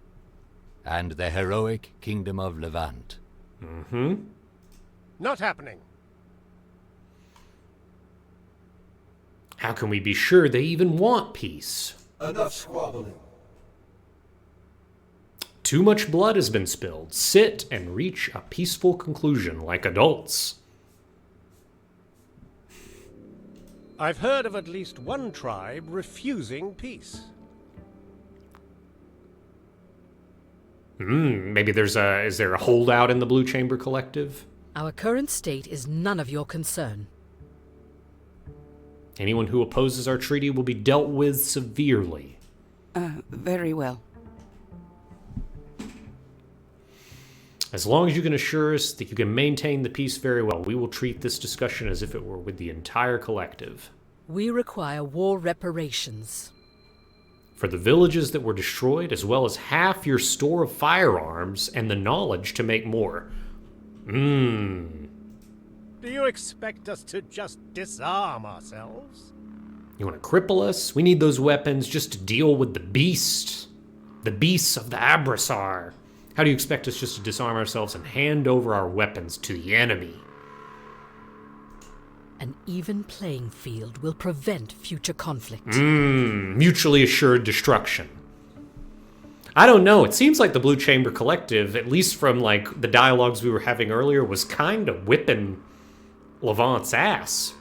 and the heroic Kingdom of Levant. Mm-hmm. Not happening. How can we be sure they even want peace? Enough squabbling. Too much blood has been spilled. Sit and reach a peaceful conclusion like adults. I've heard of at least one tribe refusing peace. Maybe is there a holdout in the Blue Chamber Collective? Our current state is none of your concern. Anyone who opposes our treaty will be dealt with severely. Very well. As long as you can assure us that you can maintain the peace very well, we will treat this discussion as if it were with the entire collective. We require war reparations. For the villages that were destroyed, as well as half your store of firearms and the knowledge to make more. Do you expect us to just disarm ourselves? You want to cripple us? We need those weapons just to deal with the beasts. The beasts of the Abrasar. How do you expect us just to disarm ourselves and hand over our weapons to the enemy? An even playing field will prevent future conflict. Mutually assured destruction. I don't know. It seems like the Blue Chamber Collective, at least from like the dialogues we were having earlier, was kind of whipping Levant's ass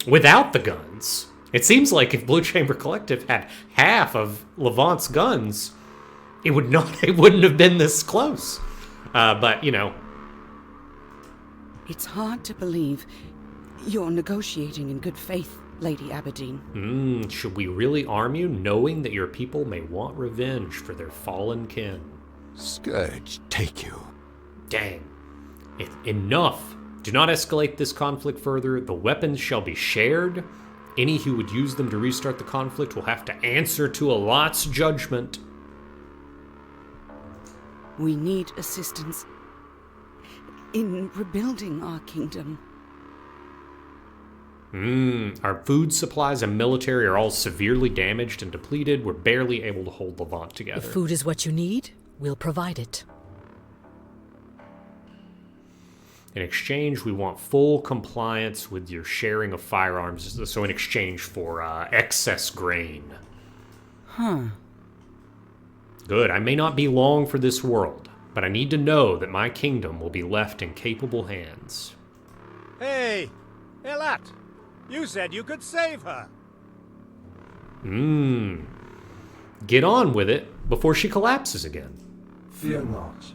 without the guns. It seems like if Blue Chamber Collective had half of Levant's guns, it wouldn't have been this close. But, you know. It's hard to believe you're negotiating in good faith, Lady Aberdeen. Should we really arm you, knowing that your people may want revenge for their fallen kin? Scourge, take you. Dang. Enough. Do not escalate this conflict further. The weapons shall be shared. Any who would use them to restart the conflict will have to answer to Elat's judgment. We need assistance in rebuilding our kingdom. Our food supplies and military are all severely damaged and depleted. We're barely able to hold Levant together. If food is what you need, we'll provide it. In exchange, we want full compliance with your sharing of firearms, so in exchange for excess grain. Good. I may not be long for this world, but I need to know that my kingdom will be left in capable hands. Hey, Elat, you said you could save her. Get on with it before she collapses again. Fear not.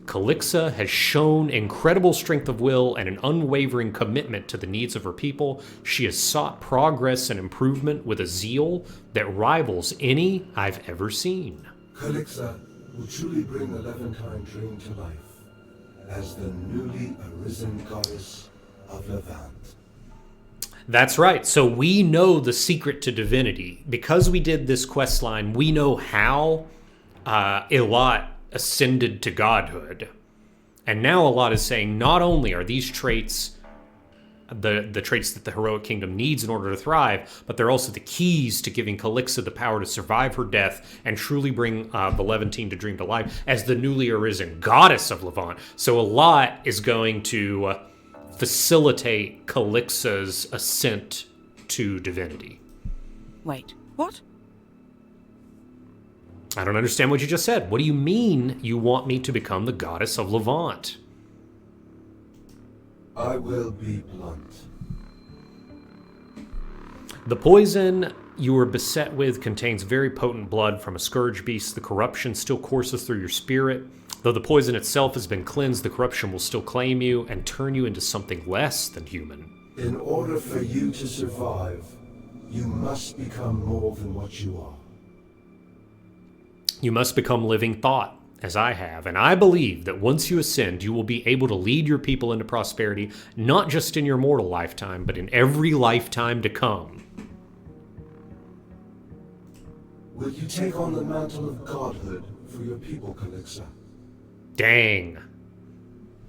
Calixa has shown incredible strength of will and an unwavering commitment to the needs of her people. She has sought progress and improvement with a zeal that rivals any I've ever seen. Calixa will truly bring the Levantine dream to life as the newly arisen goddess of Levant. That's right. So we know the secret to divinity. Because we did this quest line, we know how Elat ascended to godhood. And now Elat is saying not only are these traits the traits that the heroic kingdom needs in order to thrive, but they're also the keys to giving Calixa the power to survive her death and truly bring the Levantine to dream to life as the newly arisen goddess of Levant. So Elat is going to facilitate Calixa's ascent to divinity. Wait, what? I don't understand what you just said. What do you mean you want me to become the goddess of Levant? I will be blunt. The poison you were beset with contains very potent blood from a scourge beast. The corruption still courses through your spirit. Though the poison itself has been cleansed, the corruption will still claim you and turn you into something less than human. In order for you to survive, you must become more than what you are. You must become living thought, as I have, and I believe that once you ascend, you will be able to lead your people into prosperity, not just in your mortal lifetime, but in every lifetime to come. Will you take on the mantle of godhood for your people, Calixa? Dang.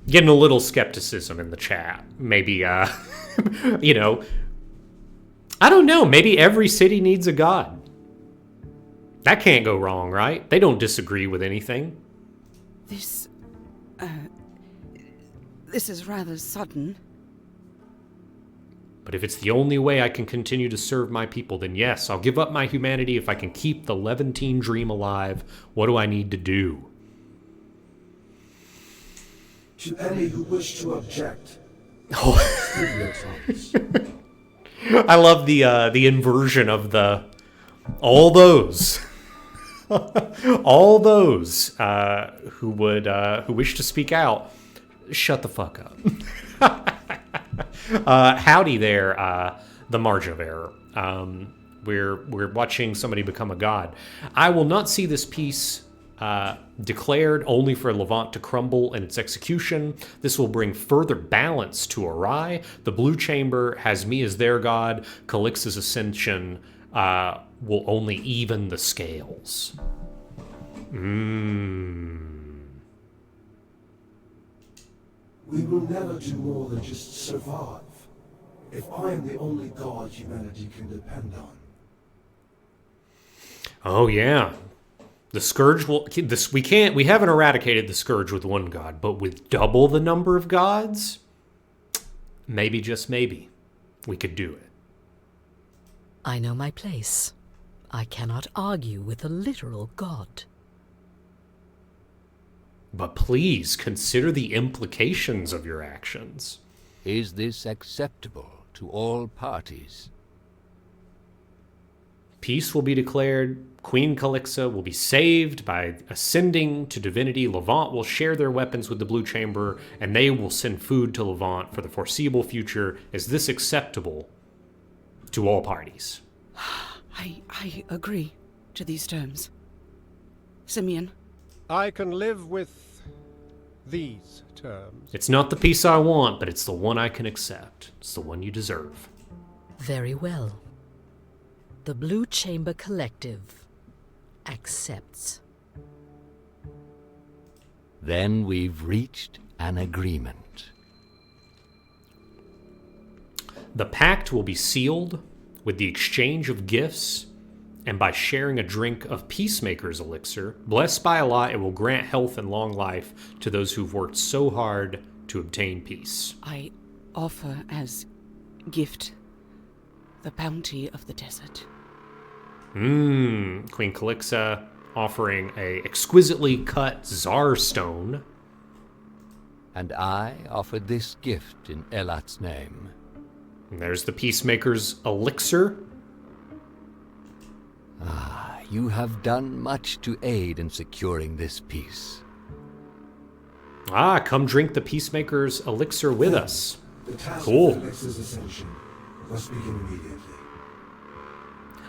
Getting a little skepticism in the chat. Maybe, you know, I don't know, maybe every city needs a god. That can't go wrong, right? They don't disagree with anything. This is rather sudden. But if it's the only way I can continue to serve my people, then yes, I'll give up my humanity if I can keep the Levantine dream alive. What do I need to do? To any who wish to object, I love the inversion of the all those all those who wish to speak out. Shut the fuck up. Howdy there, the margin of error. We're watching somebody become a god. I will not see this piece declared only for Levant to crumble in its execution. This will bring further balance to Arai. The Blue Chamber has me as their god. Calix's Ascension will only even the scales. we will never do more than just survive. If I am the only god humanity can depend on. Oh yeah. The Scourge will... We haven't eradicated the Scourge with one god, but with double the number of gods? Maybe, just maybe, we could do it. I know my place. I cannot argue with a literal god. But please consider the implications of your actions. Is this acceptable to all parties? Peace will be declared. Queen Calixa will be saved by ascending to divinity. Levant will share their weapons with the Blue Chamber, and they will send food to Levant for the foreseeable future. Is this acceptable to all parties? I agree to these terms. Simeon? I can live with these terms. It's not the peace I want, but it's the one I can accept. It's the one you deserve. Very well. The Blue Chamber Collective accepts. Then we've reached an agreement. The pact will be sealed with the exchange of gifts and by sharing a drink of Peacemaker's elixir. Blessed by Allah, it will grant health and long life to those who've worked so hard to obtain peace. I offer as gift the bounty of the desert. Queen Calixa offering a exquisitely cut Czar stone. And I offer this gift in Elat's name. And there's the Peacemaker's elixir. Ah, you have done much to aid in securing this peace. Ah, come drink the Peacemaker's elixir with us. The task Cool. of Calix's Ascension must begin immediately.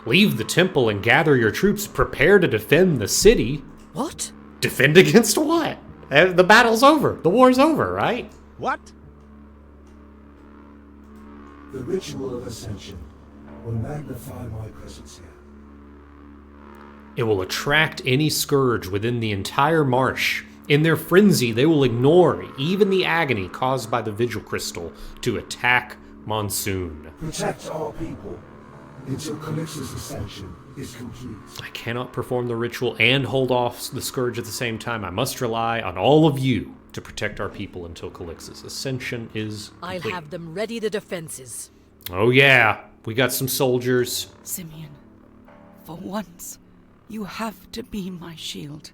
Leave the temple and gather your troops. Prepare to defend the city. What? Defend against what? The battle's over. The war's over, right? What? The ritual of Ascension will magnify my presence here. It will attract any scourge within the entire marsh. In their frenzy, they will ignore even the agony caused by the Vigil Crystal to attack Monsoon. Protect our people until Calix's Ascension is complete. I cannot perform the ritual and hold off the scourge at the same time. I must rely on all of you to protect our people until Calix's Ascension is complete. I'll have them ready the defenses. Oh yeah, We got some soldiers. Simeon, for once, you have to be my shield.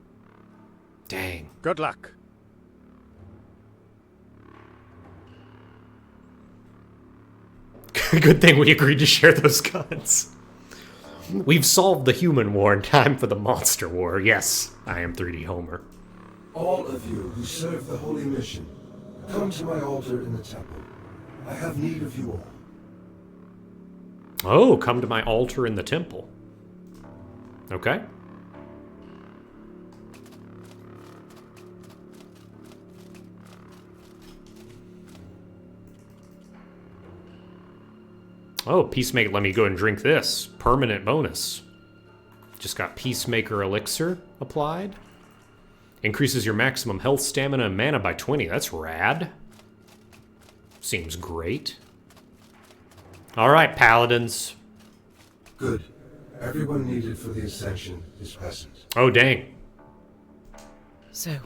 Dang. Good luck. Good thing we agreed to share those guns. We've solved the human war in time for the monster war. Yes, I am 3D Homer. All of you who serve the holy mission, come to my altar in the temple. I have need of you all. Oh, come to my altar in the temple. Okay. Oh, Peacemaker, let me go and drink this. Permanent bonus. Just got Peacemaker Elixir applied. Increases your maximum health, stamina, and mana by 20. That's rad. Seems great. All right, Paladins. Good. Everyone needed for the Ascension is present. Oh, dang. So,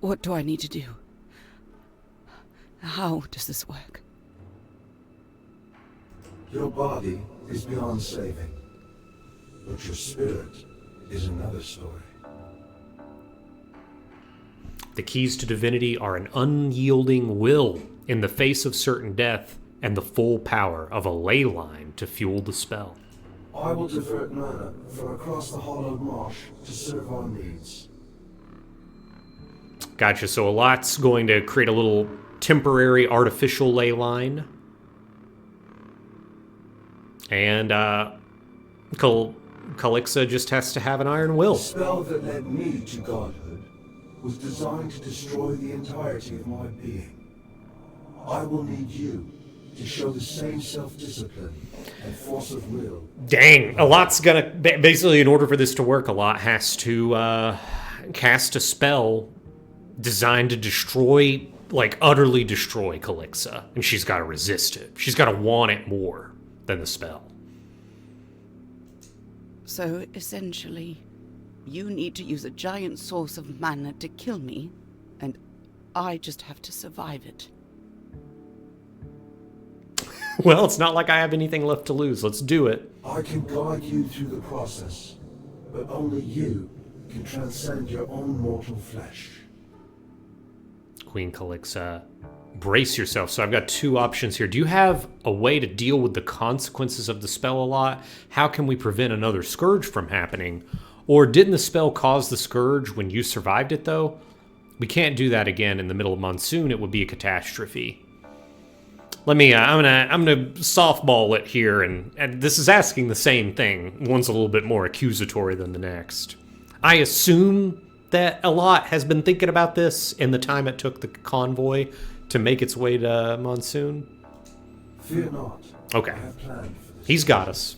what do I need to do? How does this work? Your body is beyond saving, but your spirit is another story. The keys to divinity are an unyielding will in the face of certain death and the full power of a ley line to fuel the spell. I will divert mana from across the hollowed marsh to serve our needs. Gotcha, so a lot's going to create a little temporary artificial ley line. And Calixa just has to have an iron will. The spell that led me to godhood was designed to destroy the entirety of my being. I will need you to show the same self-discipline and force of will. Dang, a lot's gonna... Basically, in order for this to work, a lot has to cast a spell designed to destroy, like, utterly destroy Calixa. And she's got to resist it. She's got to want it more than the spell. So, essentially, you need to use a giant source of mana to kill me, and I just have to survive it. Well, it's not like I have anything left to lose. Let's do it. I can guide you through the process, but only you can transcend your own mortal flesh. Queen Calixa, brace yourself. So I've got two options here. Do you have a way to deal with the consequences of the spell a lot? How can we prevent another scourge from happening? Or didn't the spell cause the scourge when you survived it, though? We can't do that again in the middle of monsoon. It would be a catastrophe. Let me, I'm gonna softball it here, and this is asking the same thing. One's a little bit more accusatory than the next. I assume that a lot has been thinking about this in the time it took the convoy to make its way to Monsoon. Fear not. Okay. I have planned for this. He's got us.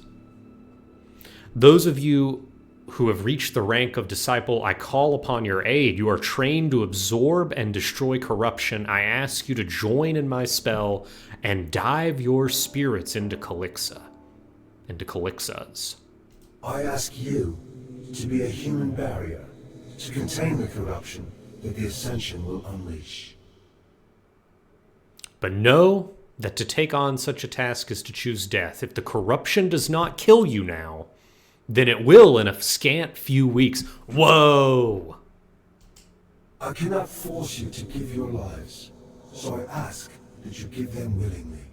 Those of you who have reached the rank of disciple, I call upon your aid. You are trained to absorb and destroy corruption. I ask you to join in my spell and dive your spirits into Calixa. Into Calixas. I ask you to be a human barrier to contain the corruption that the Ascension will unleash. But know that to take on such a task is to choose death. If the corruption does not kill you now, then it will in a scant few weeks. Whoa! I cannot force you to give your lives, so I ask that you give them willingly.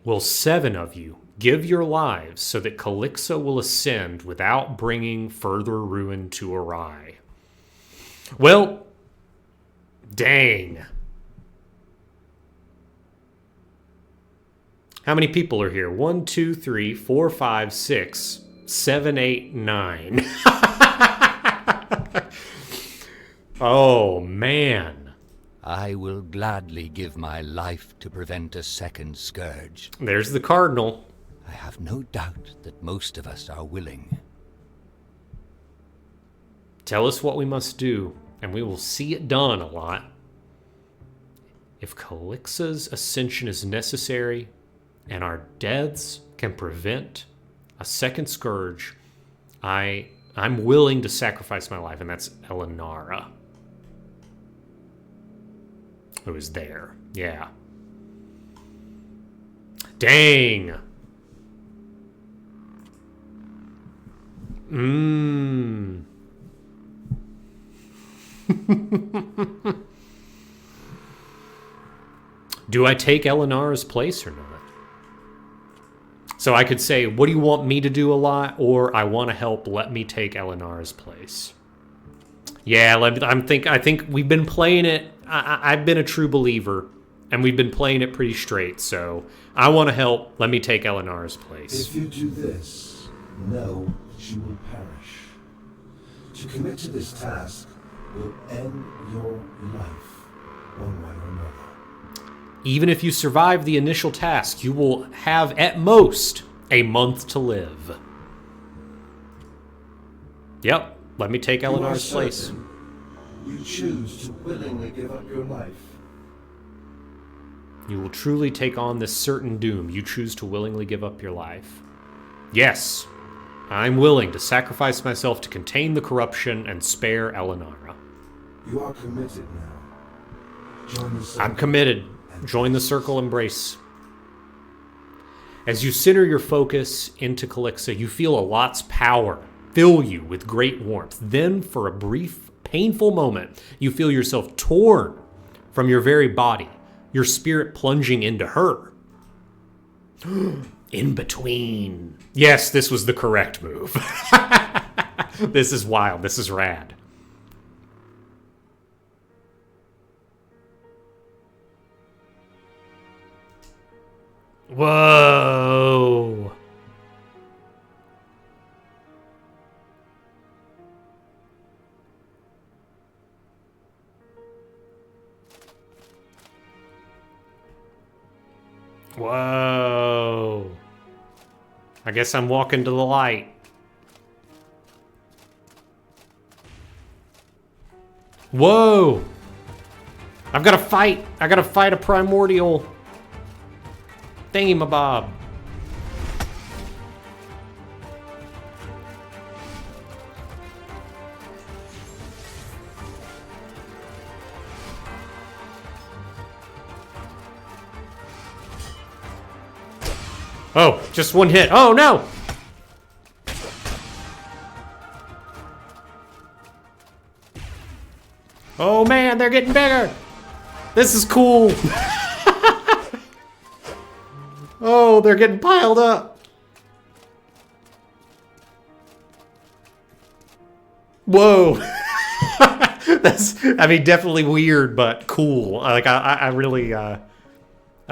Will 7 of you give your lives so that Calixa will ascend without bringing further ruin to Arai? Well, dang. How many people are here? 1, 2, 3, 4, 5, 6, 7, 8, 9. Oh, man. I will gladly give my life to prevent a second scourge. There's the Cardinal. I have no doubt that most of us are willing. Tell us what we must do, and we will see it done a lot. If Calixa's ascension is necessary, and our deaths can prevent a second scourge, I'm willing to sacrifice my life, and that's Elenara, who is there. Yeah. Dang. Do I take Elinara's place or not? So I could say, what do you want me to do a lot? Or I want to help, let me take Elinara's place. Yeah, I think we've been playing it. I've been a true believer, and we've been playing it pretty straight. So I want to help, let me take Elinara's place. If you do this, know that you will perish. To commit to this task will end your life, one way or another. Even if you survive the initial task, you will have at most a month to live. Yep, let me take Elinara's place. You choose to willingly give up your life. You will truly take on this certain doom. You choose to willingly give up your life. Yes, I'm willing to sacrifice myself to contain the corruption and spare Elinara. You are committed now. Join the circle. I'm committed. Join the circle embrace. As you center your focus into Calixa, you feel Allot's power fill you with great warmth. Then, for a brief, painful moment, you feel yourself torn from your very body, your spirit plunging into her. In between. Yes, this was the correct move. This is wild. This is rad. Whoa. Whoa. I guess I'm walking to the light. Whoa. I've got to fight. I got to fight a primordial thingamabob. Oh, just one hit. Oh, no! Oh, man, they're getting bigger! This is cool! Oh, they're getting piled up! Whoa! That's, I mean, definitely weird, but cool. Like, I really, I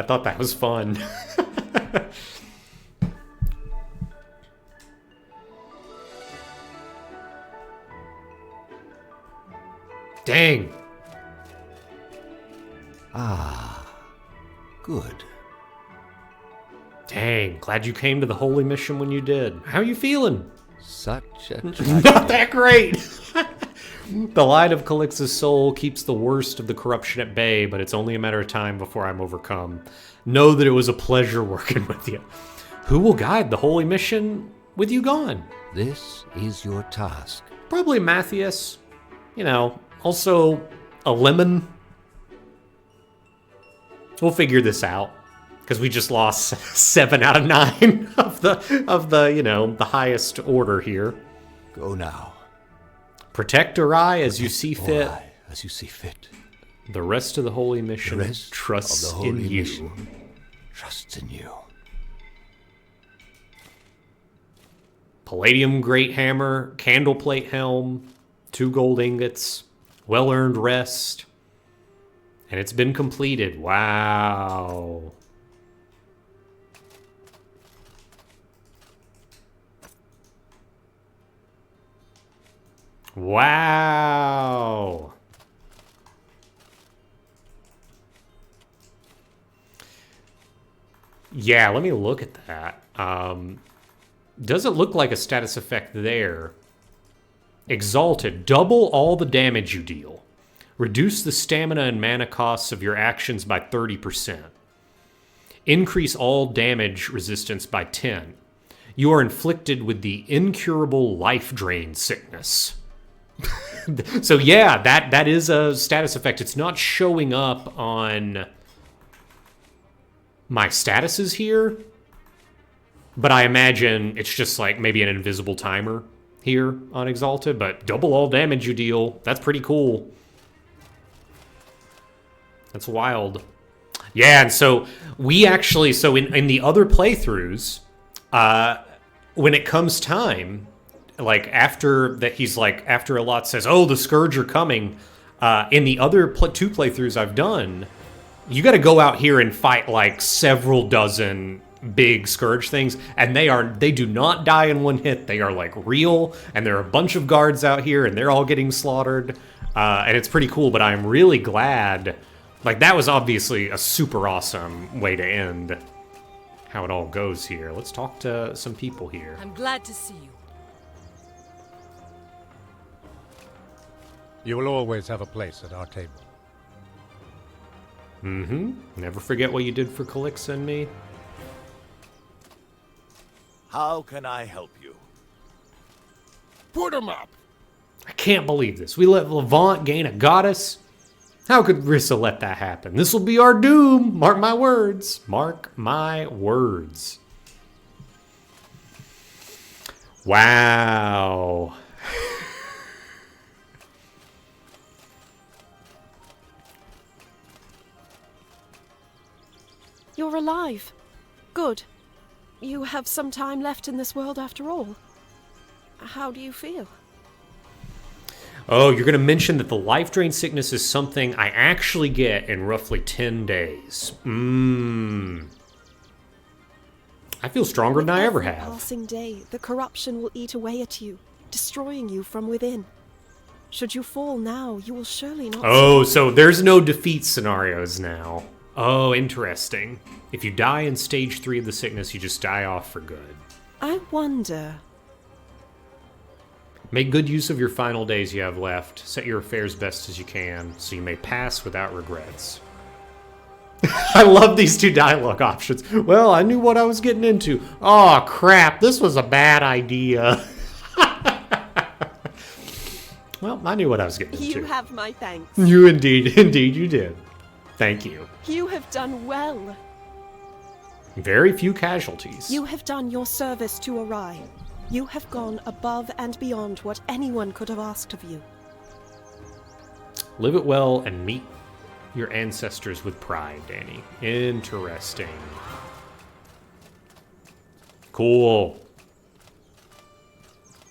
thought that was fun. Dang. Ah, good. Dang, glad you came to the holy mission when you did. How are you feeling? Such a Not that great. The light of Calix's soul keeps the worst of the corruption at bay, but it's only a matter of time before I'm overcome. Know that it was a pleasure working with you. Who will guide the holy mission with you gone? This is your task. Probably Matthias. You know, also a lemon. We'll figure this out. Because we just lost 7 out of 9 of the you know, the highest order here. Go now. Protect Arai as you see fit. Arai as you see fit. The rest of the holy mission The rest trusts of the holy in you. mission trusts in you. Palladium great hammer, candleplate helm, 2 gold ingots, well-earned rest. And it's been completed. Wow. Wow. Yeah, let me look at that. Doesn't look like a status effect there. Exalted. Double all the damage you deal. Reduce the stamina and mana costs of your actions by 30%. Increase all damage resistance by 10. You are inflicted with the incurable life drain sickness. So yeah, that is a status effect. It's not showing up on my statuses here. But I imagine it's just like maybe an invisible timer here on Exalted. But double all damage you deal. That's pretty cool. That's wild. Yeah, and so we actually, so in the other playthroughs, when it comes time, like after that, he's like, after Alot says, oh, the Scourge are coming, in the other two playthroughs I've done, you got to go out here and fight like several dozen big Scourge things, and they do not die in one hit. They are like real, and there are a bunch of guards out here, and they're all getting slaughtered, and it's pretty cool, but I'm really glad. Like, that was obviously a super awesome way to end how it all goes here. Let's talk to some people here. I'm glad to see you. You will always have a place at our table. Mm-hmm. Never forget what you did for Calixa and me. How can I help you? Put him up! I can't believe this. We let Levant gain a goddess? How could Rissa let that happen? This will be our doom. Mark my words. Mark my words. Wow. You're alive. Good. You have some time left in this world after all. How do you feel? Oh, you're going to mention that the life drain sickness is something I actually get in roughly 10 days. I feel stronger than I ever have. Passing day, the corruption will eat away at you, destroying you from within. Should you fall now, you will surely not... Oh, so there's no defeat scenarios now. Oh, interesting. If you die in stage 3 of the sickness, you just die off for good. I wonder... Make good use of your final days you have left. Set your affairs best as you can, so you may pass without regrets. I love these two dialogue options. Well, I knew what I was getting into. Oh, crap, this was a bad idea. Well, I knew what I was getting into. You have my thanks. You indeed you did. Thank you. You have done well. Very few casualties. You have done your service to Arai. You have gone above and beyond what anyone could have asked of you. Live it well and meet your ancestors with pride, Danny. Interesting. Cool.